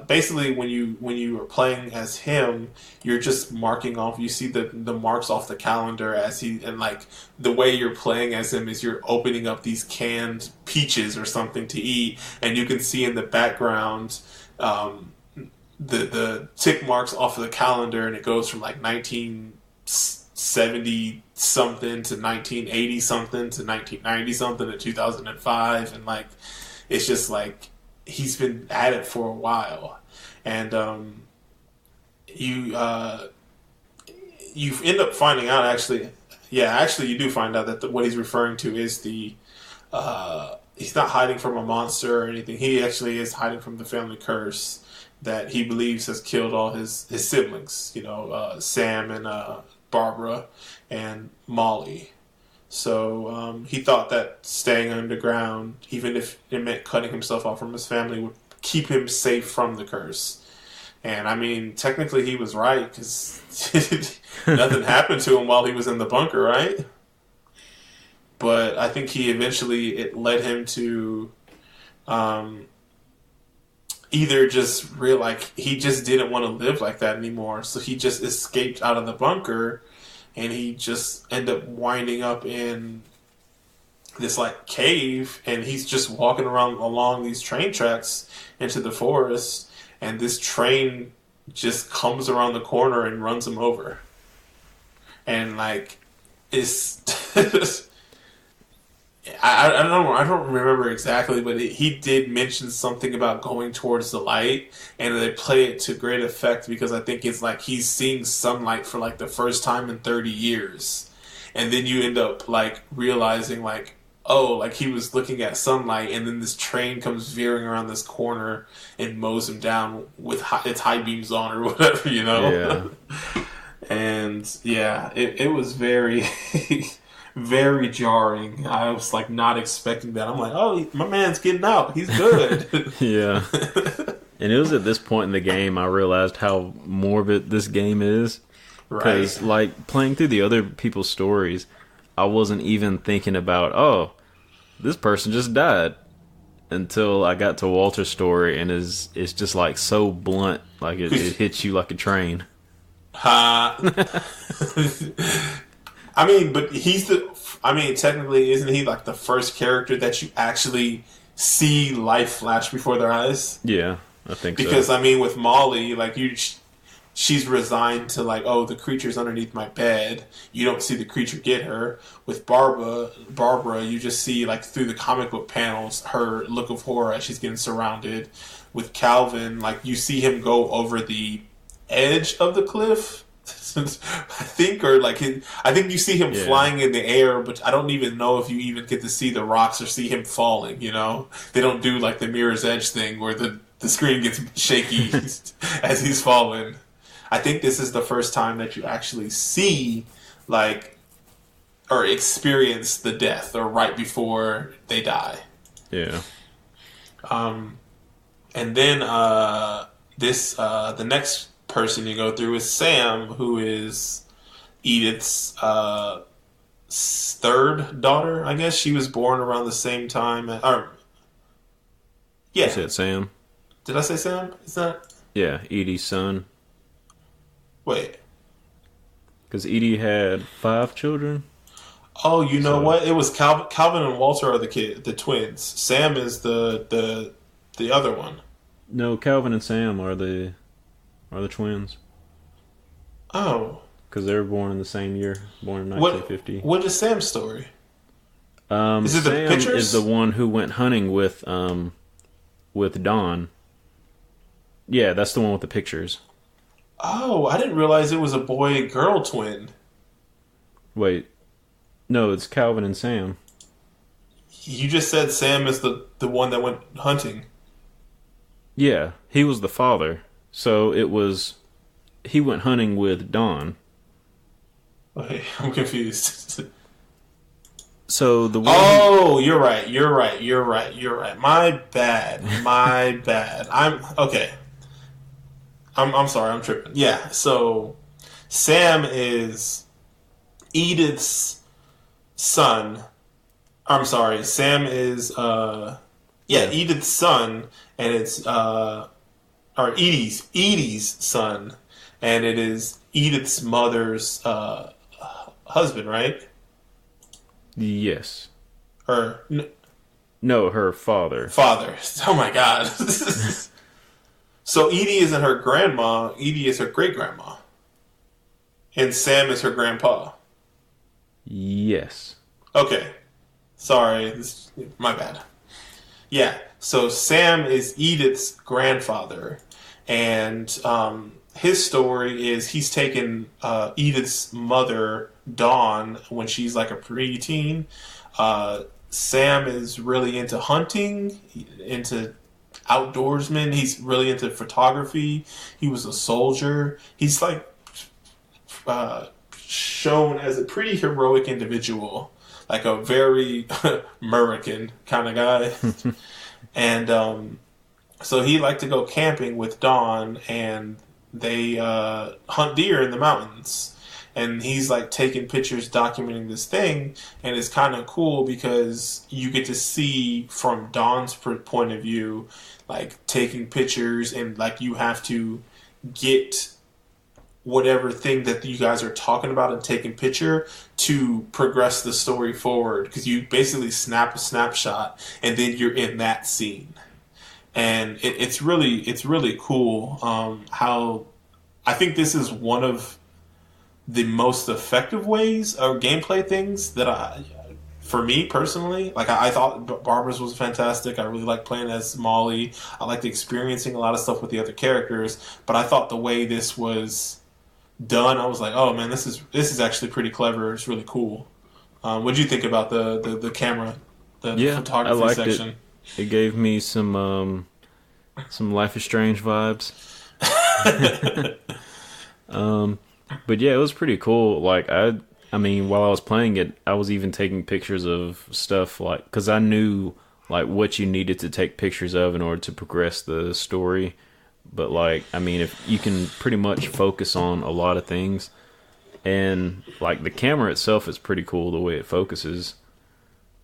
basically, when you are playing as him, you're just marking off. You see the marks off the calendar and like the way you're playing as him is you're opening up these canned peaches or something to eat, and you can see in the background the tick marks off of the calendar, and it goes from like 1970 something to 1980 something to 1990 something to 2005, and like it's just like he's been at it for a while, and you end up finding out actually you do find out that what he's referring to is the he's not hiding from a monster or anything. He actually is hiding from the family curse that he believes has killed all his siblings, Sam and Barbara and Molly. So he thought that staying underground, even if it meant cutting himself off from his family, would keep him safe from the curse. And I mean, technically he was right, because nothing happened to him while he was in the bunker, right? But I think it led him to either just he just didn't want to live like that anymore. So he just escaped out of the bunker, and he just ended up winding up in this like cave, and he's just walking around along these train tracks into the forest, and this train just comes around the corner and runs him over. And like it's I don't remember exactly, but he did mention something about going towards the light, and they play it to great effect because I think it's like he's seeing sunlight for like the first time in 30 years. And then you end up like realizing like, oh, like he was looking at sunlight, and then this train comes veering around this corner and mows him down with its high beams on or whatever, Yeah. And yeah, it was very... very jarring. I was like not expecting that. I'm like, oh, my man's getting out. He's good. Yeah. And it was at this point in the game I realized how morbid this game is. Because like playing through the other people's stories, I wasn't even thinking about, oh, this person just died, until I got to Walter's story, and it's just like so blunt, like it hits you like a train. I mean, but technically, isn't he like the first character that you actually see life flash before their eyes? Yeah, I think so. Because, I mean, with Molly, like, she's resigned to, like, oh, the creature's underneath my bed. You don't see the creature get her. With Barbara, you just see, like, through the comic book panels, her look of horror as she's getting surrounded. With Calvin, like, you see him go over the edge of the cliff. I think you see him flying in the air, but I don't even know if you even get to see the rocks or see him falling, They don't do like the Mirror's Edge thing where the screen gets shaky as he's falling. I think this is the first time that you actually see like or experience the death or right before they die. Yeah. And then the next person you go through is Sam, who is Edith's third daughter. I guess she was born around the same time. Yeah. You said Sam? Did I say Sam? Is that? Yeah, Edie's son. Wait. Because Edie had 5 children. Oh, you know what? It was Calvin and Walter are the twins. Sam is the other one. No, Calvin and Sam are the twins. Oh. Because they were born in the same year, born in 1950. What is Sam's story? Is it Sam the pictures? Is the one who went hunting with Dawn. Yeah, that's the one with the pictures. Oh, I didn't realize it was a boy-girl twin. Wait. No, it's Calvin and Sam. You just said Sam is the one that went hunting. Yeah, he was the father. So it was he went hunting with Dawn. Okay, I'm confused. So the Oh, you're right. My bad. I'm okay. I'm sorry. I'm tripping. Yeah. So Sam is Edith's son. I'm sorry. Sam is Edith's son, and it's or Edie's son, and it is Edith's mother's husband, right? Yes. Or no, her father. Father. Oh my God. So Edie isn't her grandma. Edie is her great grandma, and Sam is her grandpa. Yes. Okay. Sorry, my bad. Yeah. So Sam is Edith's grandfather, and his story is he's taken Edith's mother, Dawn, when she's like a preteen. Sam is really into hunting, into outdoorsman. He's really into photography. He was a soldier. He's like shown as a pretty heroic individual, like a very American kind of guy. And so he liked to go camping with Dawn, and they hunt deer in the mountains. And he's like taking pictures, documenting this thing, and it's kind of cool because you get to see from Dawn's point of view, like taking pictures, and like you have to get whatever thing that you guys are talking about and taking picture to progress the story forward, because you basically snap a snapshot and then you're in that scene. And it's really cool how I think this is one of the most effective ways or gameplay things that for me personally, like I thought Barbara's was fantastic. I really liked playing as Molly. I liked experiencing a lot of stuff with the other characters, but I thought the way this was done, I was like, oh man, this is actually pretty clever. It's really cool. What did you think about the camera, the photography I liked section? It gave me some Life is Strange vibes. But yeah, it was pretty cool. Like I mean, while I was playing it, I was even taking pictures of stuff, like, because I knew like what you needed to take pictures of in order to progress the story. But like, I mean, if you can pretty much focus on a lot of things, and like the camera itself is pretty cool the way it focuses.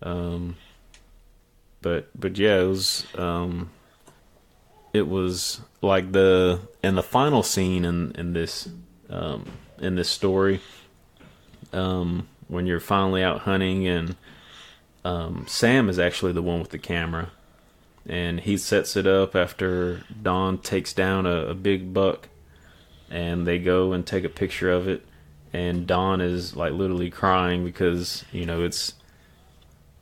But yeah, it was like the final scene in this story, when you're finally out hunting, and Sam is actually the one with the camera, and he sets it up after Dawn takes down a big buck, and they go and take a picture of it, and Dawn is like literally crying because it's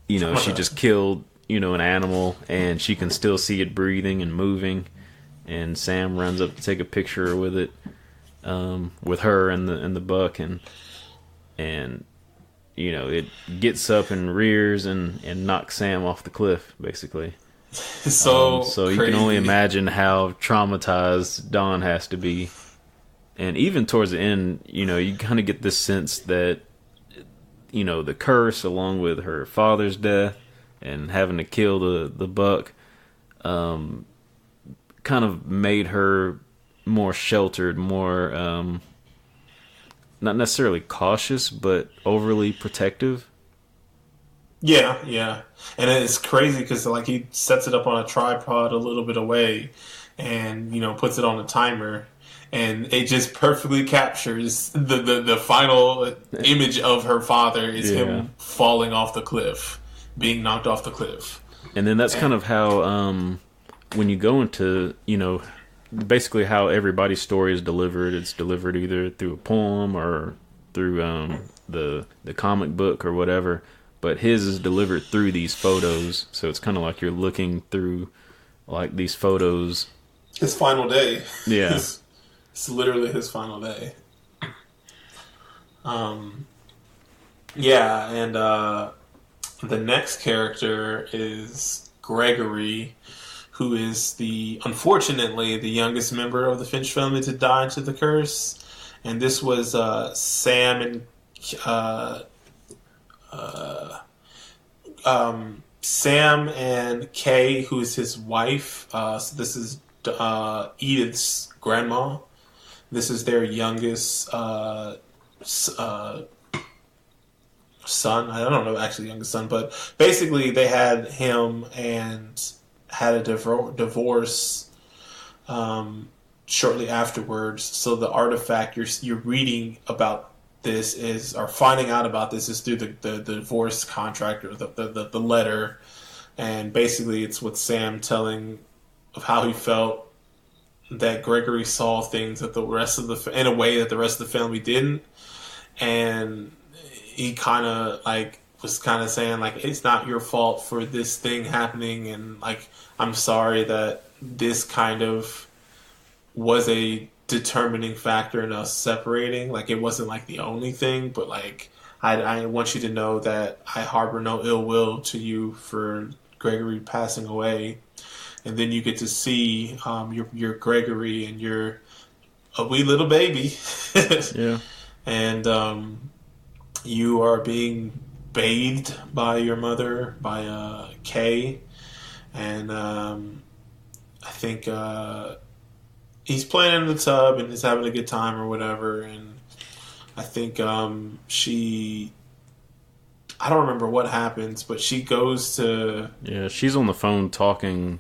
she just killed an animal, and she can still see it breathing and moving, and Sam runs up to take a picture with it, with her and the buck, and it gets up and rears and knocks Sam off the cliff, basically. So you can only imagine how traumatized Dawn has to be. And even towards the end, you kind of get this sense that the curse, along with her father's death and having to kill the buck, kind of made her more sheltered, more not necessarily cautious, but overly protective. Yeah. And it's crazy because like he sets it up on a tripod a little bit away, and puts it on a timer, and it just perfectly captures the final image of her father is him falling off the cliff, being knocked off the cliff. And then that's kind of how when you go into basically how everybody's story is delivered. It's delivered either through a poem or through the comic book or whatever. But his is delivered through these photos, so it's kind of like you're looking through like these photos. His final day. Yeah, it's literally his final day. Yeah, and the next character is Gregory, who is unfortunately the youngest member of the Finch family to die into the curse. And this was uh, Sam and Kay, who is his wife. So this is Edith's grandma. This is their youngest son. I don't know actually youngest son, but basically they had him and had a divorce shortly afterwards. So the artifact you're reading about this is, or finding out about this, is through the divorce contract, or the letter. And basically it's with Sam telling of how he felt that Gregory saw things that the rest of in a way that the rest of the family didn't. And he kind of was kind of saying it's not your fault for this thing happening, and I'm sorry that this kind of was a determining factor in us separating. It wasn't the only thing, but I want you to know that I harbor no ill will to you for Gregory passing away. And then you get to see your Gregory, and you're a wee little baby. Yeah. And you are being bathed by your mother, by Kay. And I think he's playing in the tub and he's having a good time or whatever. And I think I don't remember what happens, but she goes to... Yeah, she's on the phone talking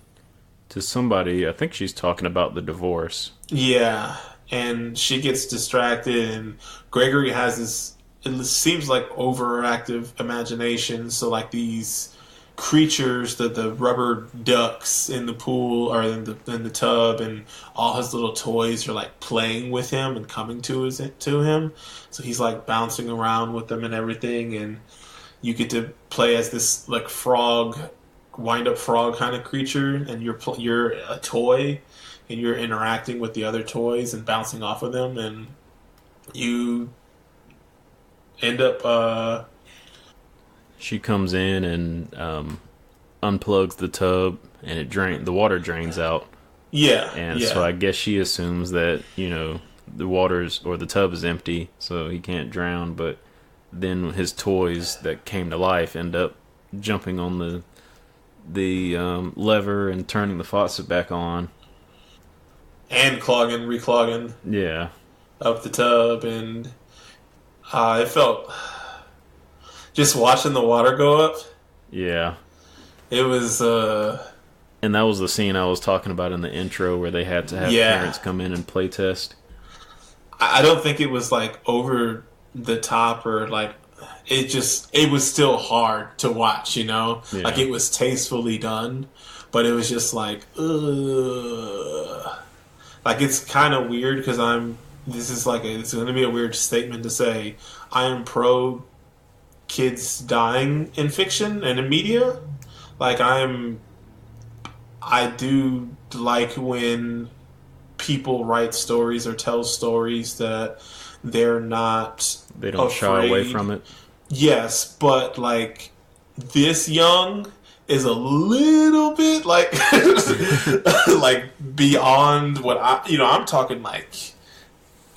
to somebody. I think she's talking about the divorce. Yeah, and she gets distracted, and Gregory has this, it seems like, overactive imagination. So these creatures, the rubber ducks in the pool or in the tub, and all his little toys are playing with him and coming to him. So he's bouncing around with them and everything, and you get to play as this frog, wind-up frog kind of creature, and you're a toy, and you're interacting with the other toys and bouncing off of them, and you end up... She comes in and unplugs the tub, and the water drains out. Yeah. And so I guess she assumes that, the tub is empty, so he can't drown, but then his toys that came to life end up jumping on the lever and turning the faucet back on. And reclogging. Yeah. Up the tub, and it felt... Just watching the water go up. Yeah. It was... And that was the scene I was talking about in the intro, where they had to have parents come in and play test. I don't think it was over the top, or it was still hard to watch, Yeah. It was tastefully done, but it was just ugh. It's kind of weird, because it's going to be a weird statement to say, I am pro kids dying in fiction and in media. I do like when people write stories or tell stories that they don't shy away from it. Yes, but this young is a little bit beyond what I'm talking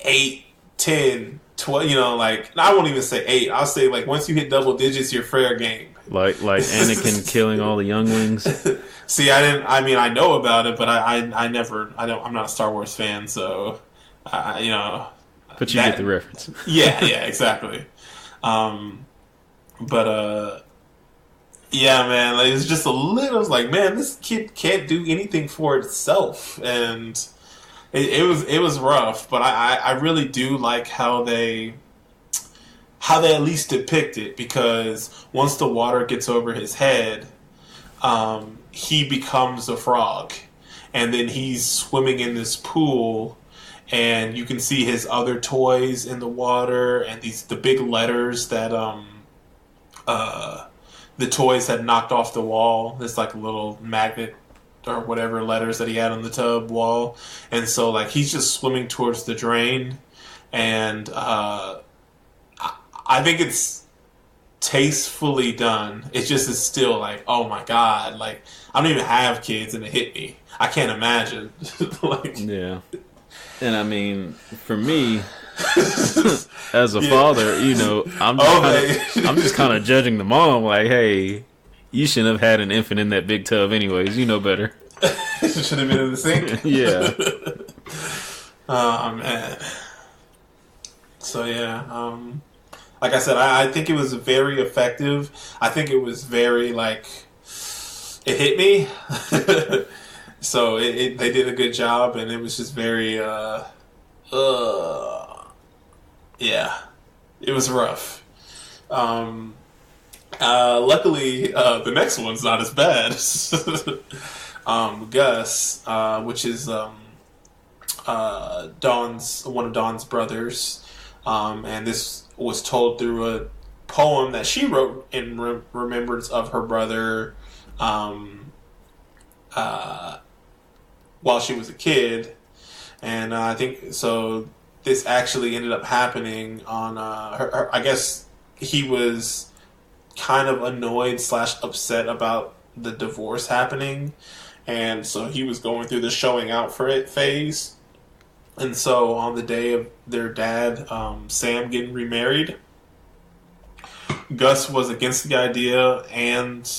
8, 10, 12, I won't even say 8. I'll say once you hit double digits, you're fair game. Like Anakin killing all the younglings. See, I know about it, but I'm not a Star Wars fan, so But you get the reference. Yeah, exactly. Yeah, man, it's just a little. I was man, this kid can't do anything for itself, and it was rough. But I really do like how they at least depict it, because once the water gets over his head, he becomes a frog, and then he's swimming in this pool. And you can see his other toys in the water, and the big letters that the toys had knocked off the wall. This little magnet or whatever letters that he had on the tub wall, and so he's just swimming towards the drain, and I think it's tastefully done. It just is still like, oh my god, like I don't even have kids and it hit me. I can't imagine. Like, yeah. And I mean, for me, as a father, you know, I'm just kind of judging the mom. Like, hey, you shouldn't have had an infant in that big tub, anyways. You know better. It should have been in the sink. Yeah. Oh man. So yeah, like I said, I think it was very effective. I think it was very like it hit me. So they did a good job, and it was just very yeah, it was rough. Luckily, the next one's not as bad. Gus, which is Dawn's one of Dawn's brothers, and this was told through a poem that she wrote in remembrance of her brother while she was a kid, and I think so. This actually ended up happening on her. I guess he was kind of annoyed / upset about the divorce happening, and so he was going through the showing out for it phase. And so on the day of their dad, Sam, getting remarried, Gus was against the idea, and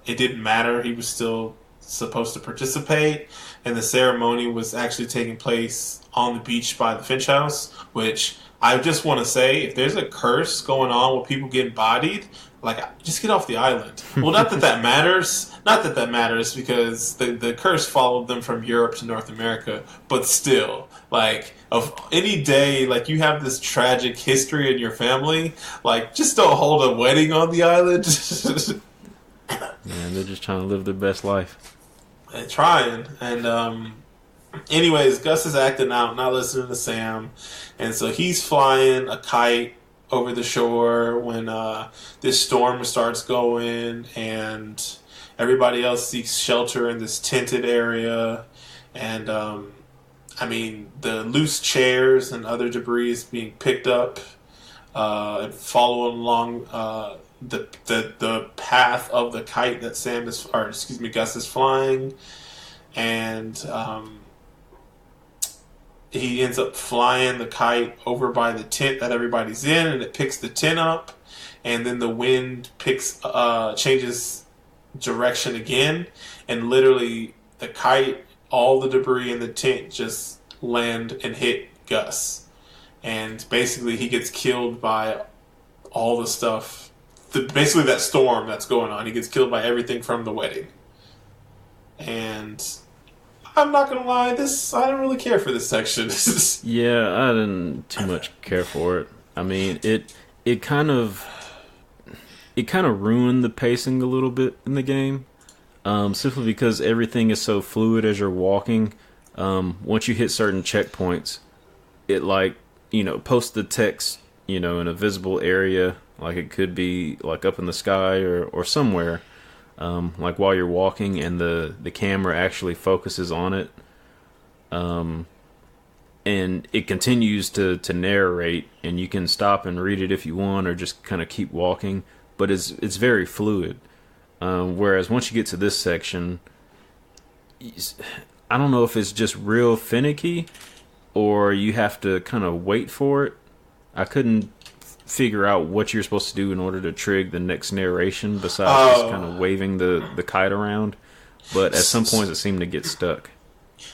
it didn't matter. He was still supposed to participate, and the ceremony was actually taking place on the beach by the Finch house, which I just want to say, if there's a curse going on with people getting bodied, like, just get off the island. Well, not that that matters. Not that that matters, because the curse followed them from Europe to North America. But still, like, of any day, like, you have this tragic history in your family, like, just don't hold a wedding on the island. Man, they're just trying to live their best life. They're trying. And, anyways, Gus is acting out, not listening to Sam. And so he's flying a kite over the shore when this storm starts going, and everybody else seeks shelter in this tented area. And I mean, the loose chairs and other debris is being picked up and following along the path of the kite that Gus is flying. And he ends up flying the kite over by the tent that everybody's in, and it picks the tent up, and then the wind changes direction again, and literally the kite, all the debris in the tent just land and hit Gus, and basically he gets killed by all the stuff, basically that storm that's going on. He gets killed by everything from the wedding. And I'm not gonna lie, I didn't really care for this section. Yeah, I didn't too much care for it. I mean, it kind of ruined the pacing a little bit in the game, simply because everything is so fluid as you're walking. Once you hit certain checkpoints, it posts the text, in a visible area, like it could be like up in the sky or somewhere. Like while you're walking, and the camera actually focuses on it, and it continues to narrate, and you can stop and read it if you want, or just kind of keep walking, but it's very fluid. Whereas once you get to this section, I don't know if it's just real finicky, or you have to kind of wait for it. I couldn't figure out what you're supposed to do in order to trigger the next narration besides just kind of waving the kite around. But at some points it seemed to get stuck.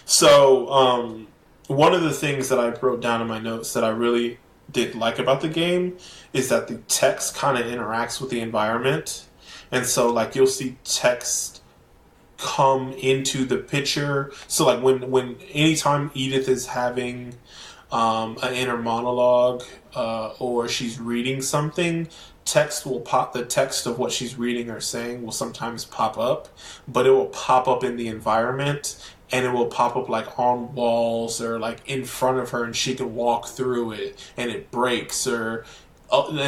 So, one of the things that I wrote down in my notes that I really did like about the game is that the text kind of interacts with the environment. And so, like, you'll see text come into the picture. So, like, when anytime Edith is having an inner monologue, or she's reading something, text will pop. The text of what she's reading or saying will sometimes pop up, but it will pop up in the environment, and it will pop up like on walls or like in front of her, and she can walk through it, and it breaks, and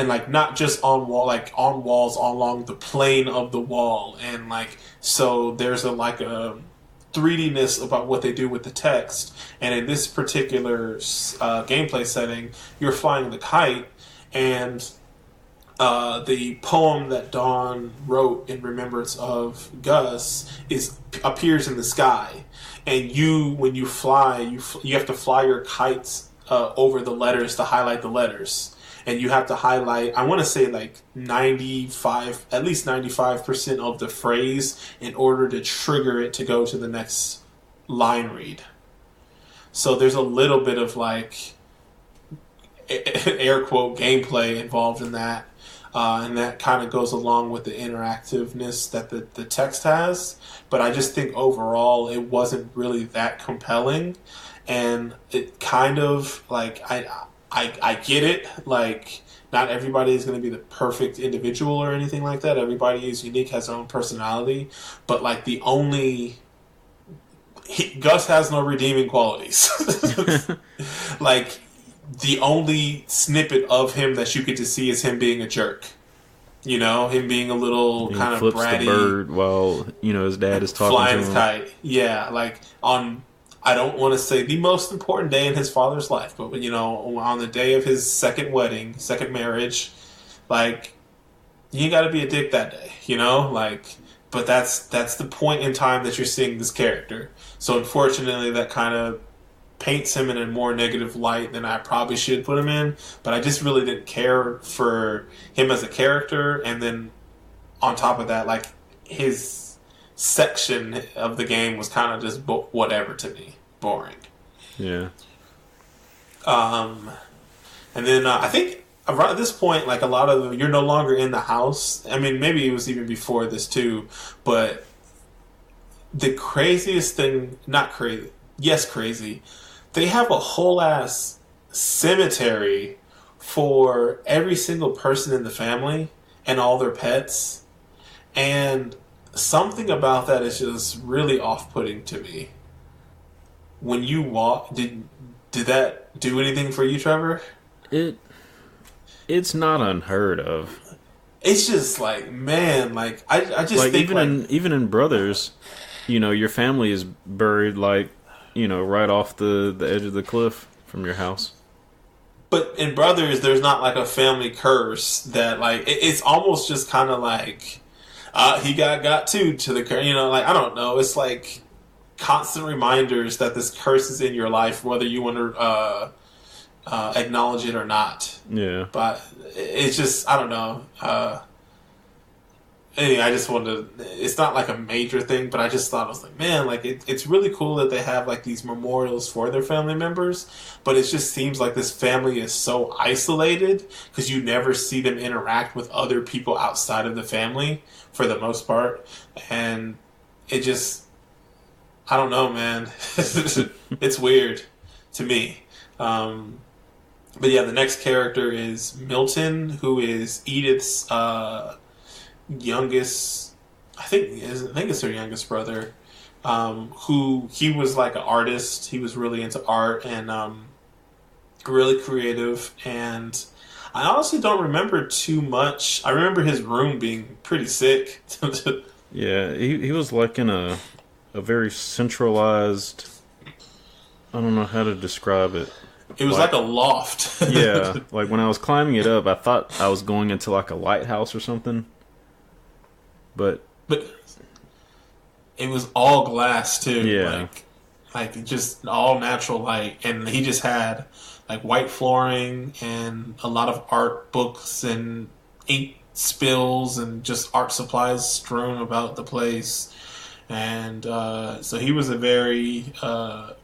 like not just on wall, like on walls along the plane of the wall, and like so there's a 3D-ness about what they do with the text. And in this particular gameplay setting, you're flying the kite, and the poem that Dawn wrote in remembrance of Gus appears in the sky, and when you fly, you have to fly your kites over the letters to highlight the letters, and you have to highlight, I want to say like at least 95% of the phrase in order to trigger it to go to the next line read. So there's a little bit of like air quote gameplay involved in that. And that kind of goes along with the interactiveness that the text has. But I just think overall it wasn't really that compelling. And it kind of, like, I get it. Like, not everybody is going to be the perfect individual or anything like that. Everybody is unique, has their own personality. But, like, Gus has no redeeming qualities. Like, the only snippet of him that you get to see is him being a jerk. You know, him being a little kind of bratty. He flips the bird while, his dad is talking flying to him. Flying his kite. Yeah, like I don't want to say the most important day in his father's life, but, on the day of his second marriage, like, you got to be a dick that day, Like, but that's the point in time that you're seeing this character. So, unfortunately, that kind of paints him in a more negative light than I probably should put him in, but I just really didn't care for him as a character. And then on top of that, like, his section of the game was kind of just whatever to me, boring. Yeah. And then I think around this point, like, a lot of you're no longer in the house. I mean, maybe it was even before this too, but the craziest thing, not crazy, yes, crazy. They have a whole ass cemetery for every single person in the family and all their pets. And something about that is just really off-putting to me. When you walk, did that do anything for you, Trevor? It's not unheard of. It's just like, man, like I just like, think even in Brothers, your family is buried like, right off the edge of the cliff from your house. But in Brothers, there's not like a family curse that, like, it's almost just kind of like, he got to the curse, like, I don't know. It's like constant reminders that this curse is in your life, whether you want to acknowledge it or not. Yeah. But it's just, I don't know. Anyway, I just wanted to, it's not like a major thing, but I just thought, I was like, man, like, it's really cool that they have, like, these memorials for their family members, but it just seems like this family is so isolated because you never see them interact with other people outside of the family for the most part. And it just, I don't know, man. It's weird to me. But yeah, the next character is Milton, who is Edith's, youngest, I think it's her youngest brother, who he was like an artist. He was really into art and really creative. And I honestly don't remember too much. I remember his room being pretty sick. Yeah, he was like in a very centralized, I don't know how to describe it. It was like a loft. Yeah, like when I was climbing it up, I thought I was going into like a lighthouse or something. But it was all glass too. Yeah. Like just all natural light. And he just had like white flooring and a lot of art books and ink spills and just art supplies strewn about the place. And so he was a very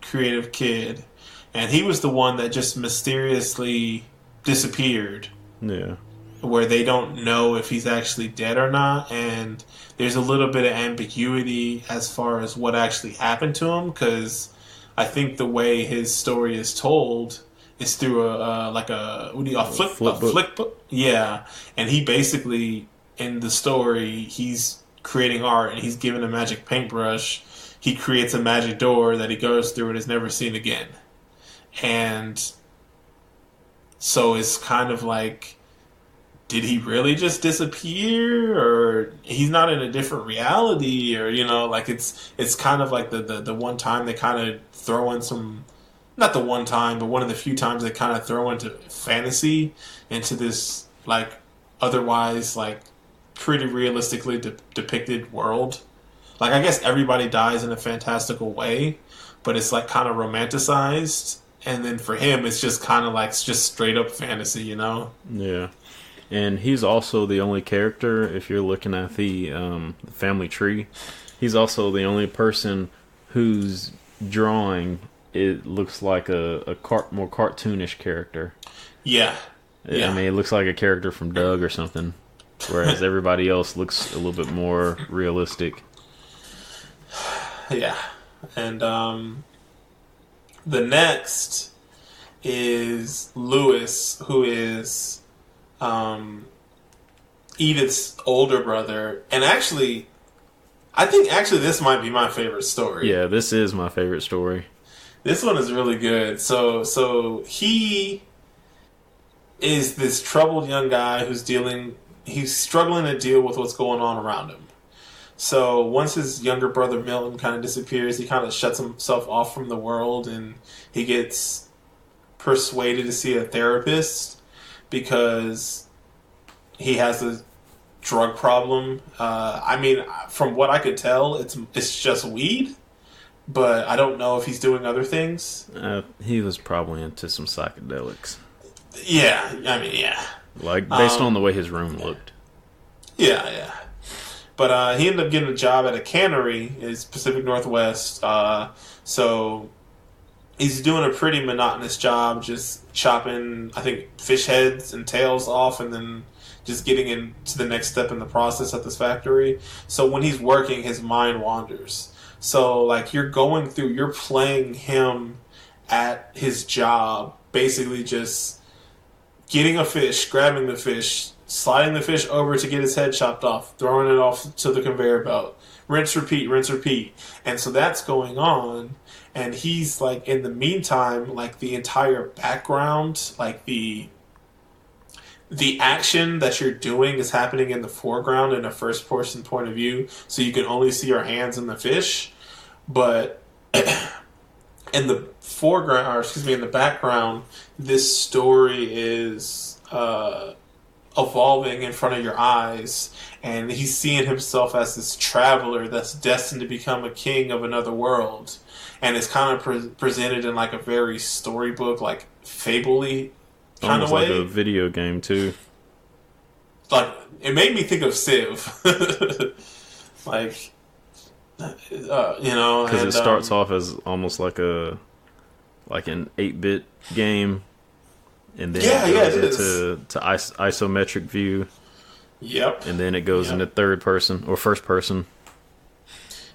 creative kid. And he was the one that just mysteriously disappeared. Yeah. Where they don't know if he's actually dead or not, and there's a little bit of ambiguity as far as what actually happened to him, because I think the way his story is told is through a flick book. Yeah, and he basically, in the story, he's creating art and he's given a magic paintbrush. He creates a magic door that he goes through and is never seen again, and so it's kind of like, did he really just disappear, or he's not in a different reality, or like it's kind of like the one time they kind of throw in some, not the one time, but one of the few times they kind of throw into fantasy into this like otherwise like pretty realistically depicted world. Like, I guess everybody dies in a fantastical way, but it's like kind of romanticized. And then for him, it's just kind of like just straight up fantasy, you know? Yeah. And he's also the only character, if you're looking at the family tree, he's also the only person whose drawing, it looks like a more cartoonish character. Yeah. I mean, it looks like a character from Doug or something, whereas everybody else looks a little bit more realistic. Yeah. And the next is Lewis, who is Edith's older brother. And actually, I think this might be my favorite story. Yeah, this is my favorite story. This one is really good. So he is this troubled young guy he's struggling to deal with what's going on around him. So once his younger brother Milton kind of disappears, he kind of shuts himself off from the world, and he gets persuaded to see a therapist because he has a drug problem. I mean, from what I could tell, it's just weed, but I don't know if he's doing other things. He was probably into some psychedelics. Yeah, I mean, yeah. Like, based on the way his room looked. Yeah. But he ended up getting a job at a cannery in Pacific Northwest. So he's doing a pretty monotonous job, just chopping, I think, fish heads and tails off, and then just getting into the next step in the process at this factory. So when he's working, his mind wanders. So, like, you're playing him at his job, basically just getting a fish, grabbing the fish, sliding the fish over to get his head chopped off, throwing it off to the conveyor belt. Rinse, repeat. And so that's going on. And he's, like, in the meantime, like, the entire background, like, the action that you're doing is happening in the foreground in a first-person point of view, so you can only see your hands and the fish. But in the in the background, this story is evolving in front of your eyes, and he's seeing himself as this traveler that's destined to become a king of another world. And it's kind of presented in like a very storybook, like fable-y kind of way. Almost like a video game too. Like, it made me think of Civ. Like, you know, because it starts off as almost like an 8-bit game, and then it goes into isometric view. Yep. And then it goes into third person or first person.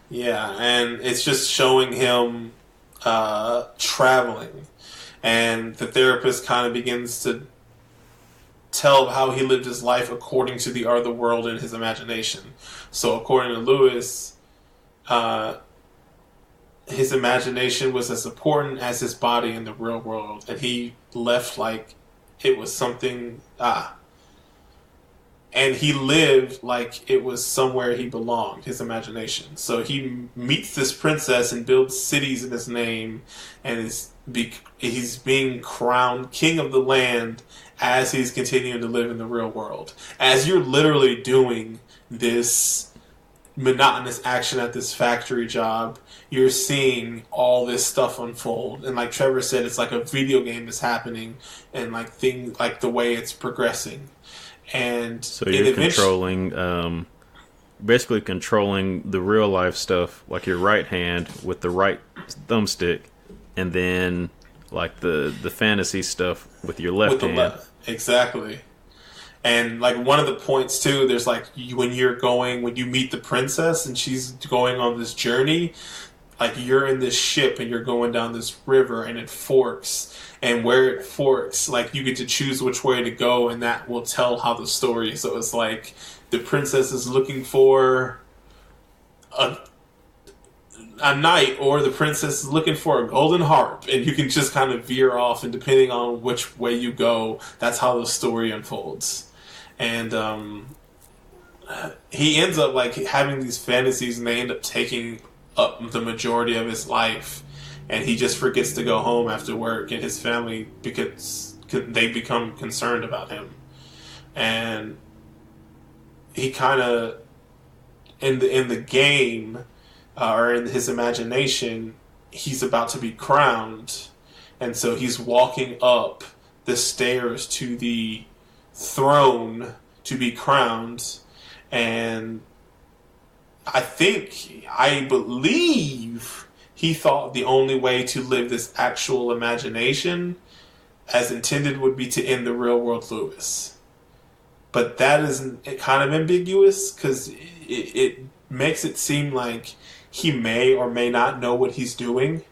Yeah, and it's just showing him traveling, and the therapist kind of begins to tell how he lived his life according to the other world in his imagination. So according to Lewis, his imagination was as important as his body in the real world, and he left like it was something, and he lived like it was somewhere he belonged, his imagination. So he meets this princess and builds cities in his name, and he's being crowned king of the land as he's continuing to live in the real world. As you're literally doing this monotonous action at this factory job, you're seeing all this stuff unfold. And like Trevor said, it's like a video game is happening, and like things, like the way it's progressing. And so you're basically controlling the real life stuff, like your right hand with the right thumbstick, and then like the fantasy stuff with your left hand. Exactly. And like one of the points too, there's like when you meet the princess and she's going on this journey, like you're in this ship and you're going down this river and it forks, and where it forks, like you get to choose which way to go, and that will tell how the story. So it's like the princess is looking for a knight, or the princess is looking for a golden harp, and you can just kind of veer off, and depending on which way you go, that's how the story unfolds. And he ends up like having these fantasies, and they end up taking up the majority of his life, and he just forgets to go home after work, and his family, because they become concerned about him. And he kind of in the game or in his imagination, he's about to be crowned, and so he's walking up the stairs to the throne to be crowned, and I believe he thought the only way to live this actual imagination as intended would be to end the real world Lewis. But that is kind of ambiguous because it makes it seem like he may or may not know what he's doing.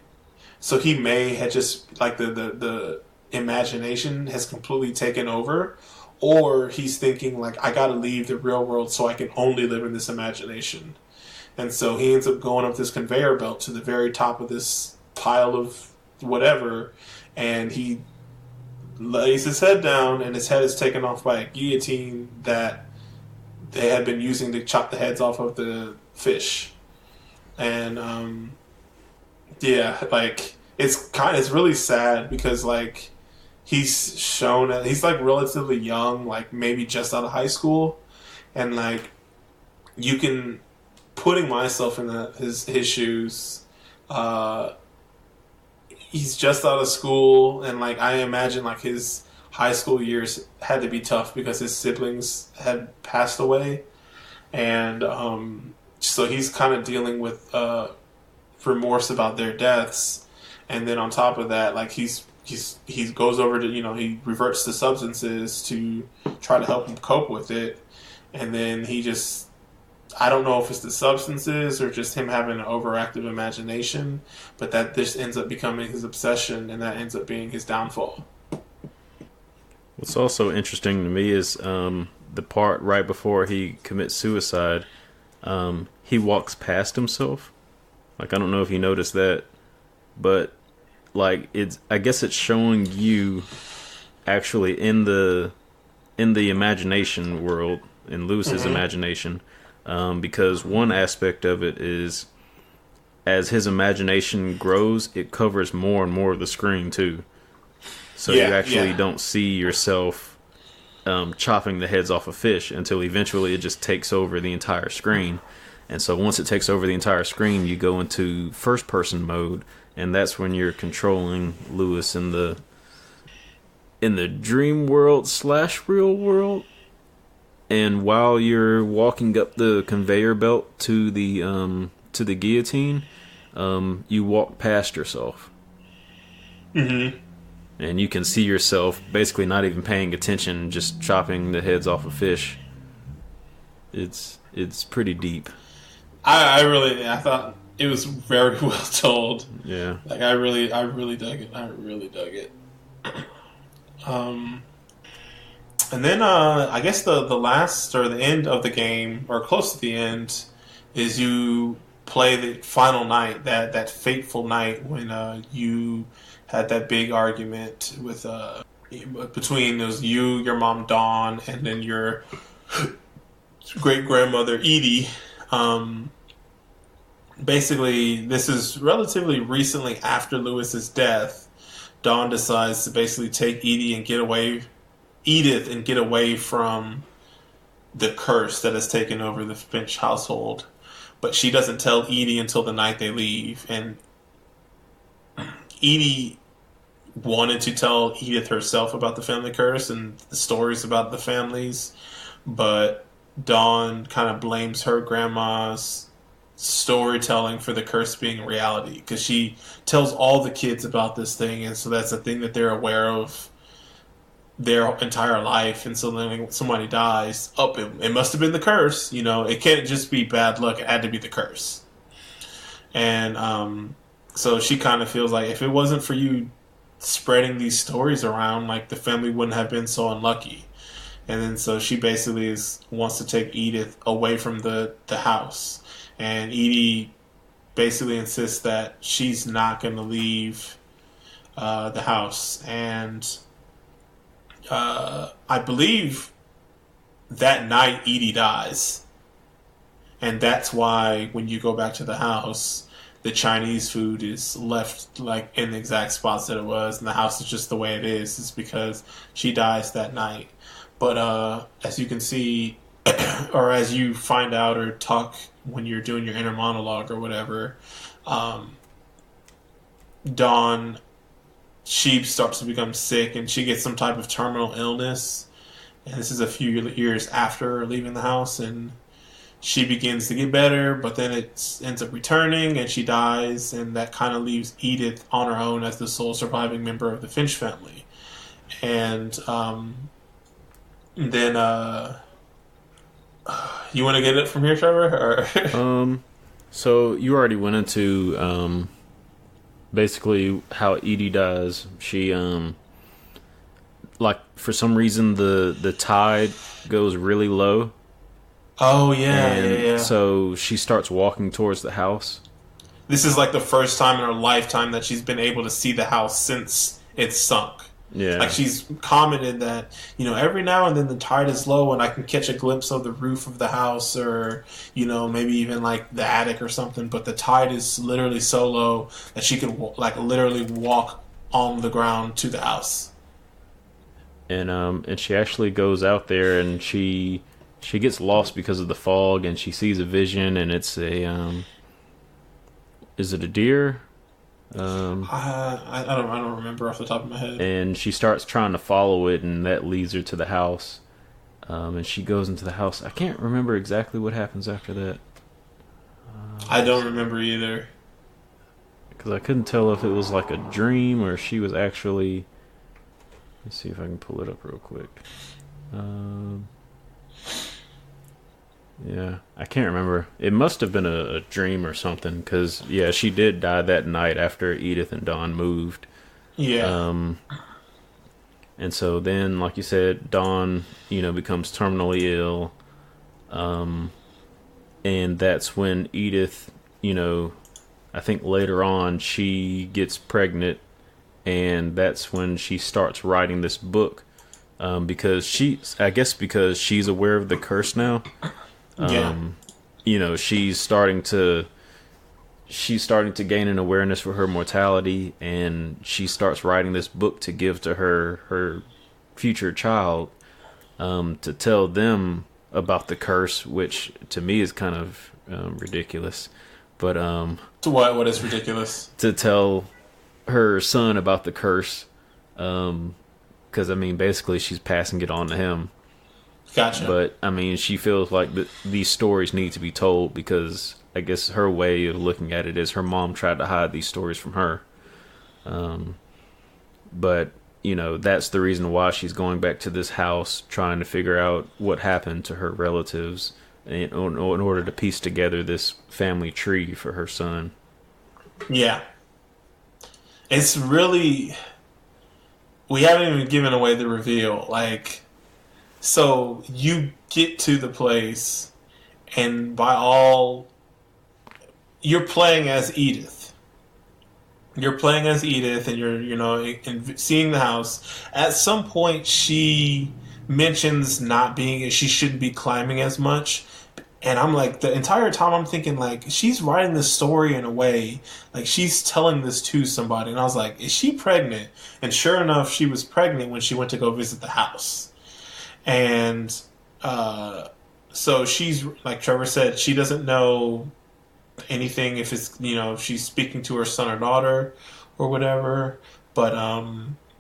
So he may have just, like, the imagination has completely taken over. Or he's thinking, like, I gotta leave the real world so I can only live in this imagination. And so he ends up going up this conveyor belt to the very top of this pile of whatever, and he lays his head down, and his head is taken off by a guillotine that they had been using to chop the heads off of the fish. And yeah, like it's really sad because, like, he's shown that he's, like, relatively young, like maybe just out of high school, and, like, you can, putting myself in his shoes, he's just out of school, and, like, I imagine, like, his high school years had to be tough because his siblings had passed away, and so he's kind of dealing with remorse about their deaths, and then on top of that, like, he goes over to, he reverts to substances to try to help him cope with it, and then he just, I don't know if it's the substances or just him having an overactive imagination, but that this ends up becoming his obsession, and that ends up being his downfall. What's also interesting to me is the part right before he commits suicide. He walks past himself. Like, I don't know if you noticed that, but, like, I guess it's showing you actually in the imagination world, in Lewis's imagination. Because one aspect of it is, as his imagination grows, it covers more and more of the screen too. So you actually don't see yourself chopping the heads off a fish until eventually it just takes over the entire screen. And so once it takes over the entire screen, you go into first person mode, and that's when you're controlling Lewis in the dream world / real world. And while you're walking up the conveyor belt to the guillotine, you walk past yourself. Mm-hmm. And you can see yourself basically not even paying attention, just chopping the heads off a fish. It's pretty deep. I thought it was very well told. Yeah. Like, I really dug it. I really dug it. And then I guess the last or the end of the game, or close to the end, is you play the final night, that fateful night when you had that big argument with between you, your mom Dawn, and then your great grandmother Edie. Basically, this is relatively recently after Lewis's death. Dawn decides to basically take Edith and get away from the curse that has taken over the Finch household. But she doesn't tell Edie until the night they leave. And Edie wanted to tell Edith herself about the family curse and the stories about the families, but Dawn kind of blames her grandma's storytelling for the curse being reality, because she tells all the kids about this thing, and so that's a thing that they're aware of their entire life. And so then when somebody dies, it must have been the curse. It can't just be bad luck, it had to be the curse. And so she kind of feels like if it wasn't for you spreading these stories around, like, the family wouldn't have been so unlucky. And then so she basically wants to take Edith away from the house. And Edie basically insists that she's not going to leave the house. And I believe that night Edie dies. And that's why when you go back to the house, the Chinese food is left, like, in the exact spots that it was, and the house is just the way it is. It's because she dies that night. But as you can see, or as you find out or talk when you're doing your inner monologue or whatever, Dawn, she starts to become sick and she gets some type of terminal illness. And this is a few years after leaving the house, and she begins to get better, but then it ends up returning and she dies, and that kind of leaves Edith on her own as the sole surviving member of the Finch family. And then you want to get it from here, Trevor? Or So you already went into basically how Edie dies. She like for some reason the tide goes really low. Oh yeah, yeah. So she starts walking towards the house. This is like the first time in her lifetime that she's been able to see the house since it's sunk. Yeah. Like she's commented that, every now and then the tide is low and I can catch a glimpse of the roof of the house or, maybe even like the attic or something. But the tide is literally so low that she can literally walk on the ground to the house. And she actually goes out there and she gets lost because of the fog and she sees a vision and it's a, is it a deer? I don't remember off the top of my head. And she starts trying to follow it, and that leads her to the house. And she goes into the house. I can't remember exactly what happens after that. I don't remember either. Because I couldn't tell if it was like a dream or she was actually... Let's see if I can pull it up real quick. Yeah, I can't remember. It must have been a dream or something, because, yeah, she did die that night after Edith and Dawn moved. Yeah. And so then, like you said, Dawn, becomes terminally ill. And that's when Edith, I think later on, she gets pregnant, and that's when she starts writing this book. Because because she's aware of the curse now. She's starting to gain an awareness for her mortality, and she starts writing this book to give to her future child, to tell them about the curse, which to me is kind of ridiculous. But what is ridiculous? To tell her son about the curse, because basically she's passing it on to him. Gotcha. But, she feels like these stories need to be told because I guess her way of looking at it is her mom tried to hide these stories from her. But, that's the reason why she's going back to this house, trying to figure out what happened to her relatives in order to piece together this family tree for her son. Yeah. It's really... We haven't even given away the reveal. So you get to the place, and you're playing as Edith. You're playing as Edith, and you're seeing the house. At some point, she mentions she shouldn't be climbing as much, and I'm like, the entire time I'm thinking she's writing this story in a way she's telling this to somebody, and I was like, is she pregnant? And sure enough, she was pregnant when she went to go visit the house. And so she's, like Trevor said, she doesn't know anything if it's, if she's speaking to her son or daughter or whatever. But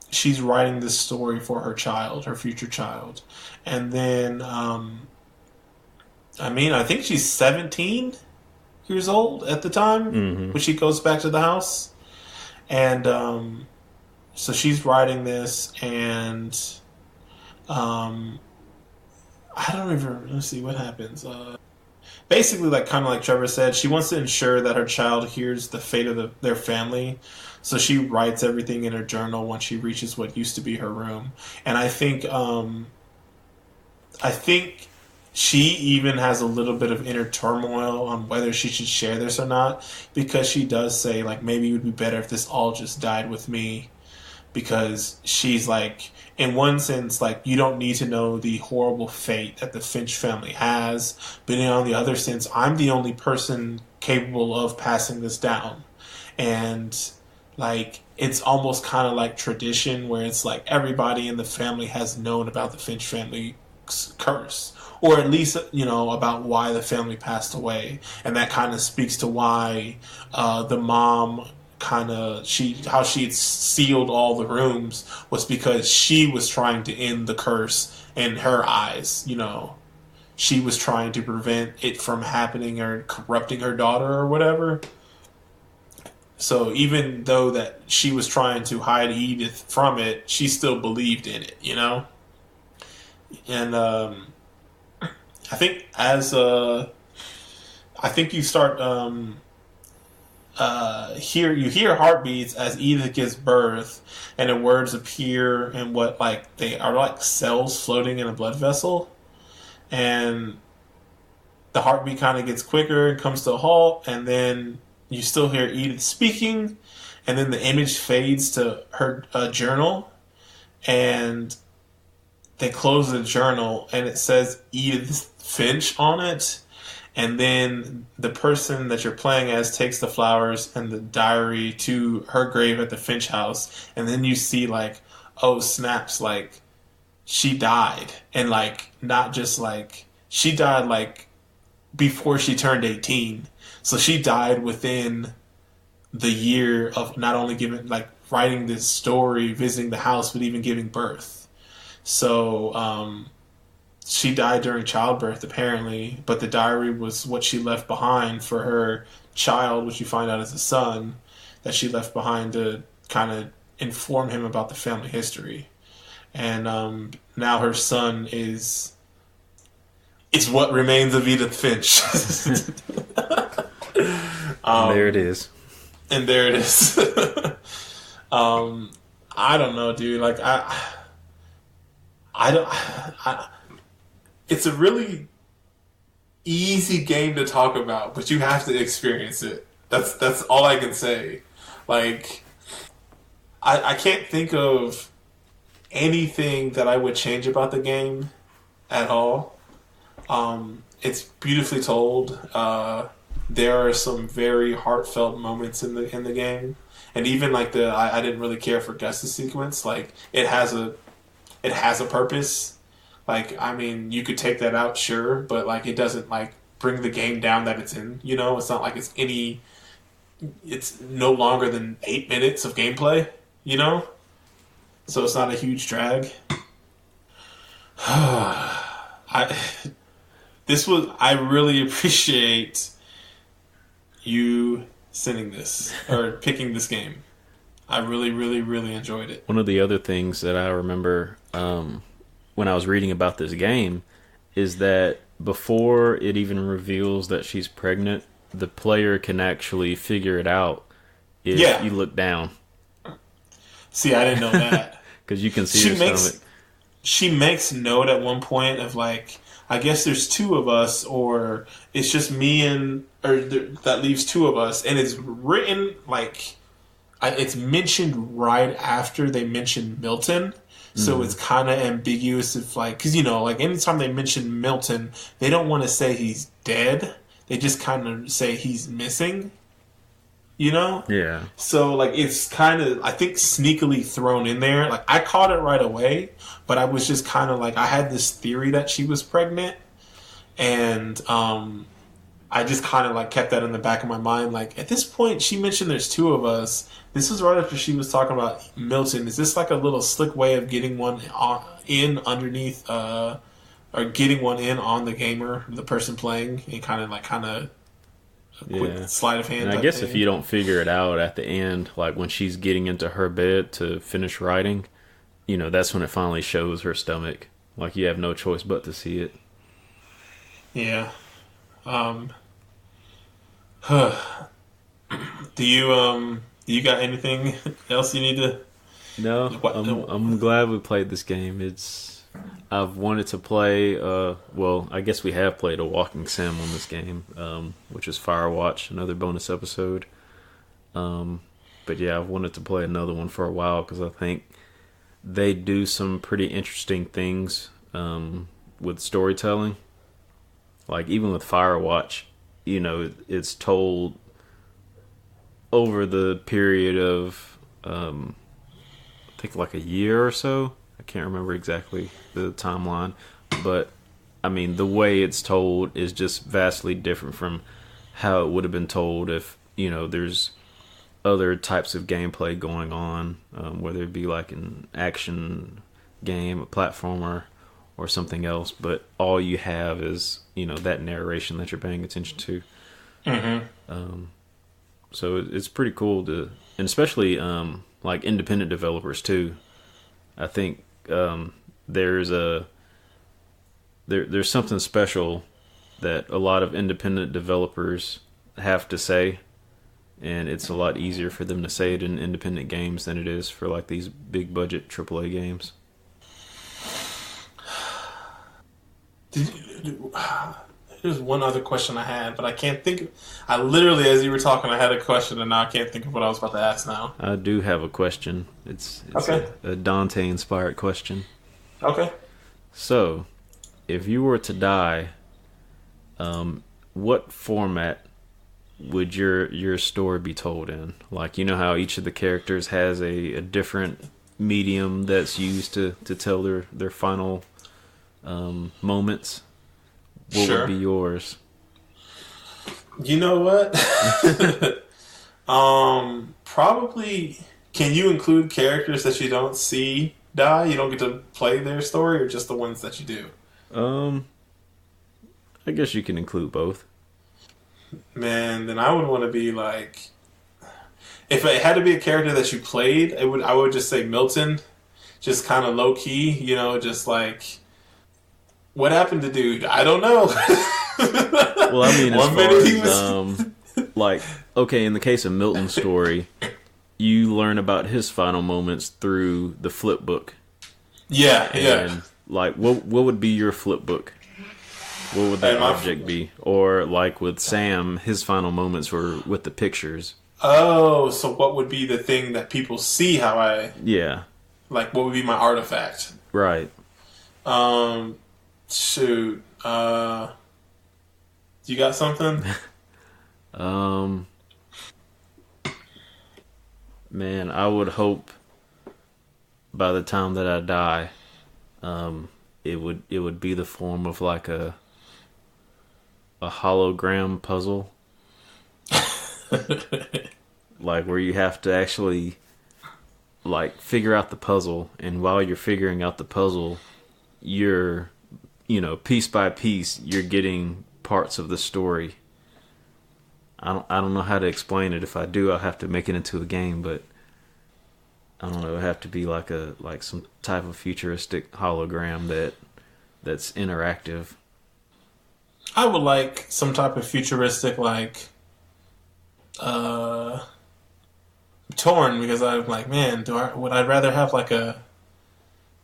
she's writing this story for her child, her future child. And then, I think she's 17 years old at the time when she goes back to the house. And so she's writing this, and... I don't even... Let's see what happens. Basically, kind of like Trevor said, she wants to ensure that her child hears the fate of their family. So she writes everything in her journal once she reaches what used to be her room. And I think she even has a little bit of inner turmoil on whether she should share this or not. Because she does say, maybe it would be better if this all just died with me. Because she's in one sense, you don't need to know the horrible fate that the Finch family has. But on the other sense, I'm the only person capable of passing this down. And, it's almost kind of like tradition where it's everybody in the family has known about the Finch family curse. or at least about why the family passed away, and that kind of speaks to why the mom how she had sealed all the rooms was because she was trying to end the curse in her eyes. She was trying to prevent it from happening or corrupting her daughter or whatever. So even though that she was trying to hide Edith from it, she still believed in it, And I think you start you hear heartbeats as Edith gives birth, and the words appear in what they are like cells floating in a blood vessel, and the heartbeat kind of gets quicker and comes to a halt, and then you still hear Edith speaking, and then the image fades to her journal, and they close the journal, and it says Edith Finch on it. And then the person that you're playing as takes the flowers and the diary to her grave at the Finch house. And then you see oh snaps, she died. And not just she died before she turned 18. So she died within the year of not only writing this story, visiting the house, but even giving birth. So, she died during childbirth, apparently, but the diary was what she left behind for her child, which you find out is a son, that she left behind to kind of inform him about the family history. And now her son is what remains of Edith Finch. And there it is. And there it is. I don't know, dude. It's a really easy game to talk about, but you have to experience it. That's all I can say. I can't think of anything that I would change about the game at all. It's beautifully told. There are some very heartfelt moments in the game, and even I didn't really care for Gus's sequence. It has a purpose. You could take that out, sure, but it doesn't bring the game down that it's in. It's not like it's no longer than 8 minutes of gameplay. So it's not a huge drag. I really appreciate you sending this or picking this game. I really, really, really enjoyed it. One of the other things that I remember when I was reading about this game is that before it even reveals that she's pregnant, the player can actually figure it out if you look down. See, I didn't know that. Because you can see her stomach. She makes note at one point of I guess there's two of us, or it's just me that leaves two of us, and it's written it's mentioned right after they mention Milton. So it's kind of ambiguous if because anytime they mention Milton, they don't want to say he's dead. They just kind of say he's missing. Yeah. So it's kind of, I think, sneakily thrown in there. I caught it right away, but I was just kind of I had this theory that she was pregnant, and I just kind of kept that in the back of my mind. At this point, she mentioned there's two of us. This was right after she was talking about Milton. Is this a little slick way of getting one in underneath, or getting one in on the gamer, the person playing, and kind of a quick sleight of hand? And I guess if you don't figure it out at the end, when she's getting into her bed to finish writing, that's when it finally shows her stomach. You have no choice but to see it. Yeah. Do you got anything else you need to? No, I'm glad we played this game. I've wanted to play. I guess we have played a walking sim on this game, which is Firewatch, another bonus episode. But yeah, I've wanted to play another one for a while because I think they do some pretty interesting things with storytelling. Even with Firewatch, it's told over the period of I think a year or so. I can't remember exactly the timeline, but I mean, the way it's told is just vastly different from how it would have been told if, there's other types of gameplay going on, whether it be like an action game, a platformer, or something else. But all you have is, that narration that you're paying attention to. Mm-hmm. So it's pretty cool and especially like independent developers too. I think there's something special that a lot of independent developers have to say, and it's a lot easier for them to say it in independent games than it is for like these big budget AAA games. There's one other question I had, but I can't think. I literally, as you were talking, I had a question, and now I can't think of what I was about to ask now. I do have a question. It's okay. a Dante-inspired question. Okay. So, if you were to die, what format would your story be told in? Like, you know how each of the characters has a different medium that's used to tell their final moments? What would be yours? You know what? Probably. Can you include characters that you don't see die? You don't get to play their story, or just the ones that you do? I guess you can include both. Man, then I would want to be like, if it had to be a character that you played, I would just say Milton, just kind of low key, just like. What happened to dude? I don't know. Well, I mean, as far as, okay, in the case of Milton's story, you learn about his final moments through the flip book. Yeah. Like, what would be your flip book? What would that object be? Or, like, with Sam, his final moments were with the pictures. Oh, so what would be the thing that people see how I... Yeah. Like, what would be my artifact? Right. Shoot. You got something? Man, I would hope by the time that I die, it would be the form of like a hologram puzzle. Like where you have to actually like figure out the puzzle, and while you're figuring out the puzzle, you're piece by piece, you're getting parts of the story. I don't know how to explain it. If I do, I'll have to make it into a game, but I don't know, it would have to be like some type of futuristic hologram that's interactive. I would like some type of futuristic, like torn, because I'm like, man, would I rather have like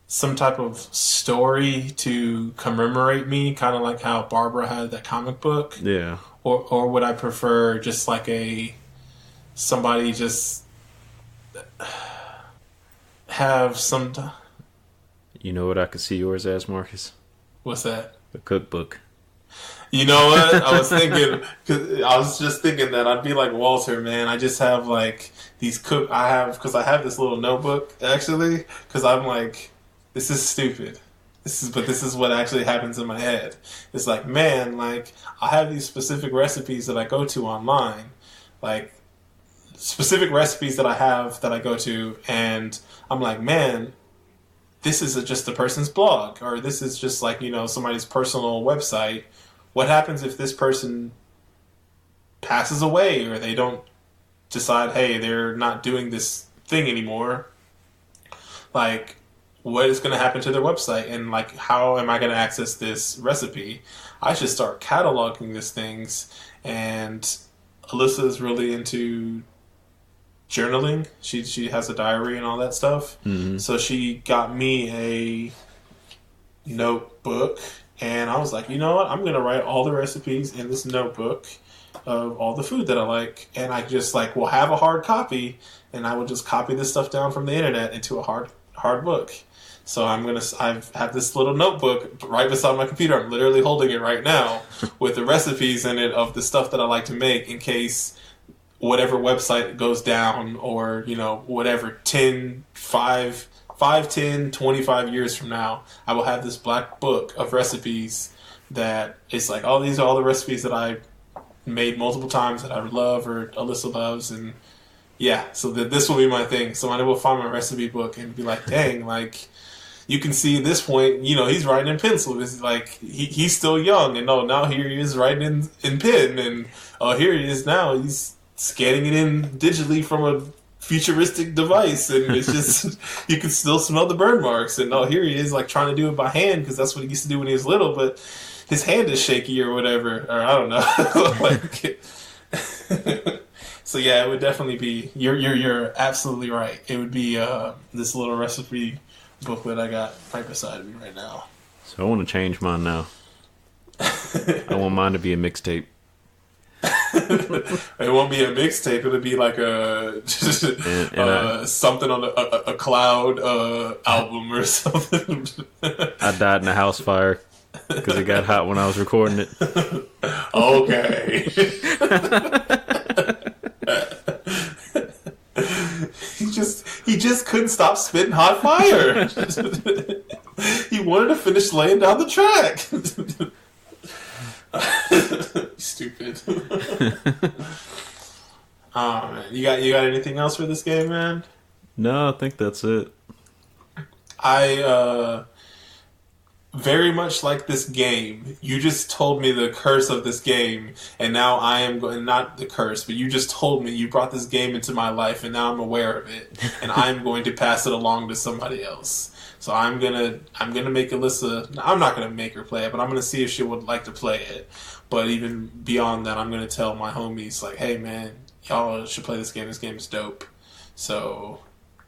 some type of story to commemorate me, kind of like how Barbara had that comic book? Yeah. Or would I prefer just like somebody just have some... You know what I could see yours as, Marcus? What's that? A cookbook. You know what? I was just thinking that I'd be like Walter, man. I just have like these because I have this little notebook, actually, because I'm like, this is stupid. But this is what actually happens in my head. It's like, man, like, I have these specific recipes that I go to online. Like, specific recipes that I have that I go to, and I'm like, man, this is just a person's blog, or this is just like, somebody's personal website. What happens if this person passes away, or they don't decide, hey, they're not doing this thing anymore? Like, what is going to happen to their website, and like, how am I going to access this recipe? I should start cataloging these things. And Alyssa is really into journaling. She has a diary and all that stuff. Mm-hmm. So she got me a notebook, and I was like, you know what? I'm going to write all the recipes in this notebook of all the food that I like. And I just like will have a hard copy, and I would just copy this stuff down from the internet into a hard book. So I've had this little notebook right beside my computer. I'm literally holding it right now with the recipes in it of the stuff that I like to make, in case whatever website goes down, or, whatever, 10, 5, 10, 25 years from now, I will have this black book of recipes that it's like, oh, these are all the recipes that I made multiple times that I love or Alyssa loves, and yeah, so this will be my thing. Somebody will find my recipe book and be like, dang, like, you can see at this point, he's writing in pencil. It's like, he's still young, and now here he is writing in pen, and here he is now. He's scanning it in digitally from a futuristic device, and it's just, you can still smell the burn marks, and here he is, like, trying to do it by hand, because that's what he used to do when he was little, but his hand is shaky or whatever, or I don't know. Like, so yeah, it would definitely be, you're absolutely right. It would be this little recipe booklet I got right beside me right now. So I want to change mine now. I want mine to be a mixtape. It won't be a mixtape. It'll be like a something on a cloud album or something. I died in a house fire because it got hot when I was recording it. Okay. He just couldn't stop spitting hot fire. He wanted to finish laying down the track. Stupid. Oh man, you got anything else for this game, man? No, I think that's it. I very much like this game. You just told me the curse of this game, and now I am going, not the curse, but you just told me, you brought this game into my life, and now I'm aware of it, and I'm going to pass it along to somebody else. So I'm gonna make Alyssa, I'm not gonna make her play it, but I'm gonna see if she would like to play it. But even beyond that, I'm gonna tell my homies, like, hey man, y'all should play this game. This game is dope. So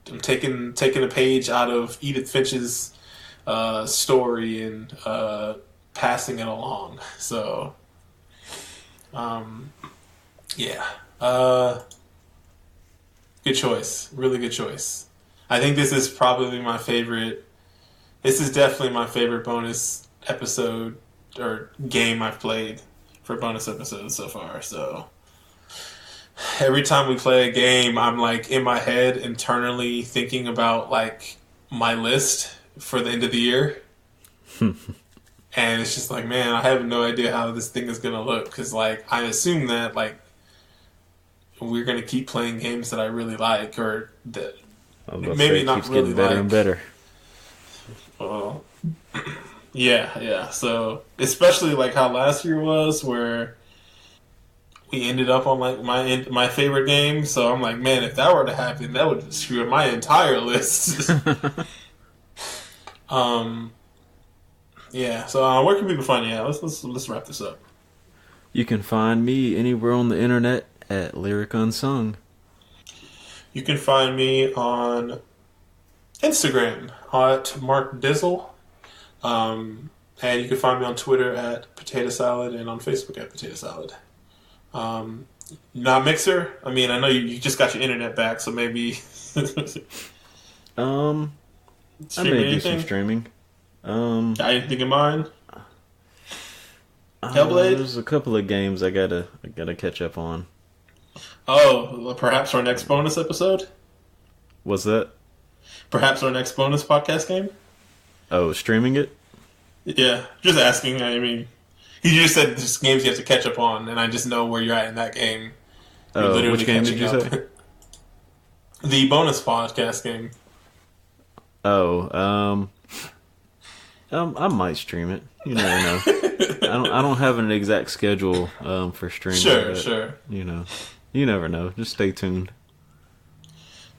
I'm taking a page out of Edith Finch's story and passing it along. So yeah, good choice, really good choice. I think this is probably my favorite. This is definitely my favorite bonus episode or game I've played for bonus episodes so far. So every time we play a game, I'm like in my head internally thinking about like my list for the end of the year. And it's just like, man, I have no idea how this thing is going to look, because like I assume that like we're going to keep playing games that I really like, or that maybe not really better like. and better. Well, yeah. So especially like how last year was, where we ended up on like my favorite game. So I'm like, man, if that were to happen, that would screw up my entire list. Yeah. So where can people find you? Let's wrap this up. You can find me anywhere on the internet at Lyric Unsung. You can find me on Instagram at Marq Dizzle. And you can find me on Twitter at Potato Salad and on Facebook at Potato Salad. Not Mixer. I mean, I know you just got your internet back, so maybe. I may do some streaming. Got anything in mind? Hellblade? There's a couple of games I gotta catch up on. Oh, perhaps our next bonus episode? What's that? Perhaps our next bonus podcast game? Oh, streaming it? Yeah, just asking. I mean, you just said just games you have to catch up on, and I just know where you're at in that game. Oh, which game did you say? The bonus podcast game. Oh, I might stream it. You never know. I don't have an exact schedule for streaming. Sure. You know, you never know. Just stay tuned.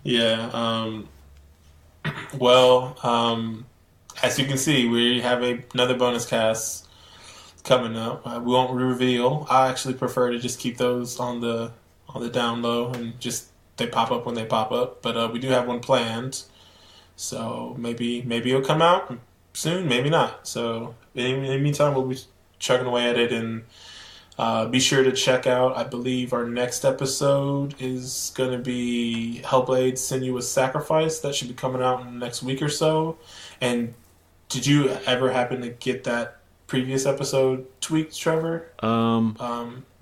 Yeah. Well, as you can see, we have another bonus cast coming up. We won't reveal. I actually prefer to just keep those on the down low, and just they pop up when they pop up. But we do have one planned, so maybe it'll come out soon, maybe not. So in the meantime, we'll be chugging away at it, and be sure to check out, I believe our next episode is going to be Hellblade Sinuous Sacrifice. That should be coming out in the next week or so. And did you ever happen to get that previous episode tweaked, Trevor?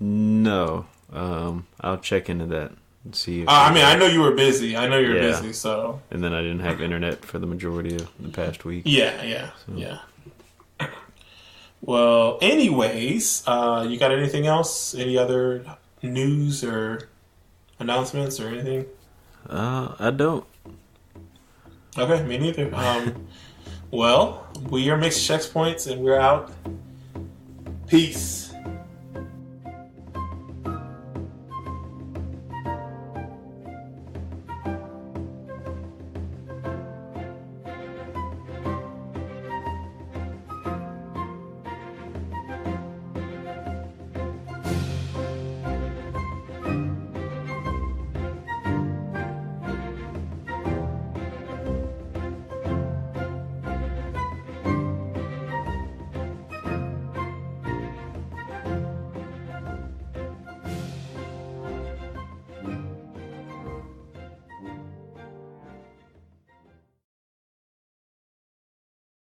No. I'll check into that and see. I know you were busy. Busy, so. And then I didn't have internet for the majority of the past week. Yeah. Well, anyways, you got anything else? Any other news or announcements or anything? I don't. Okay, me neither. Well, we are Mixed Checks Points, and we're out. Peace.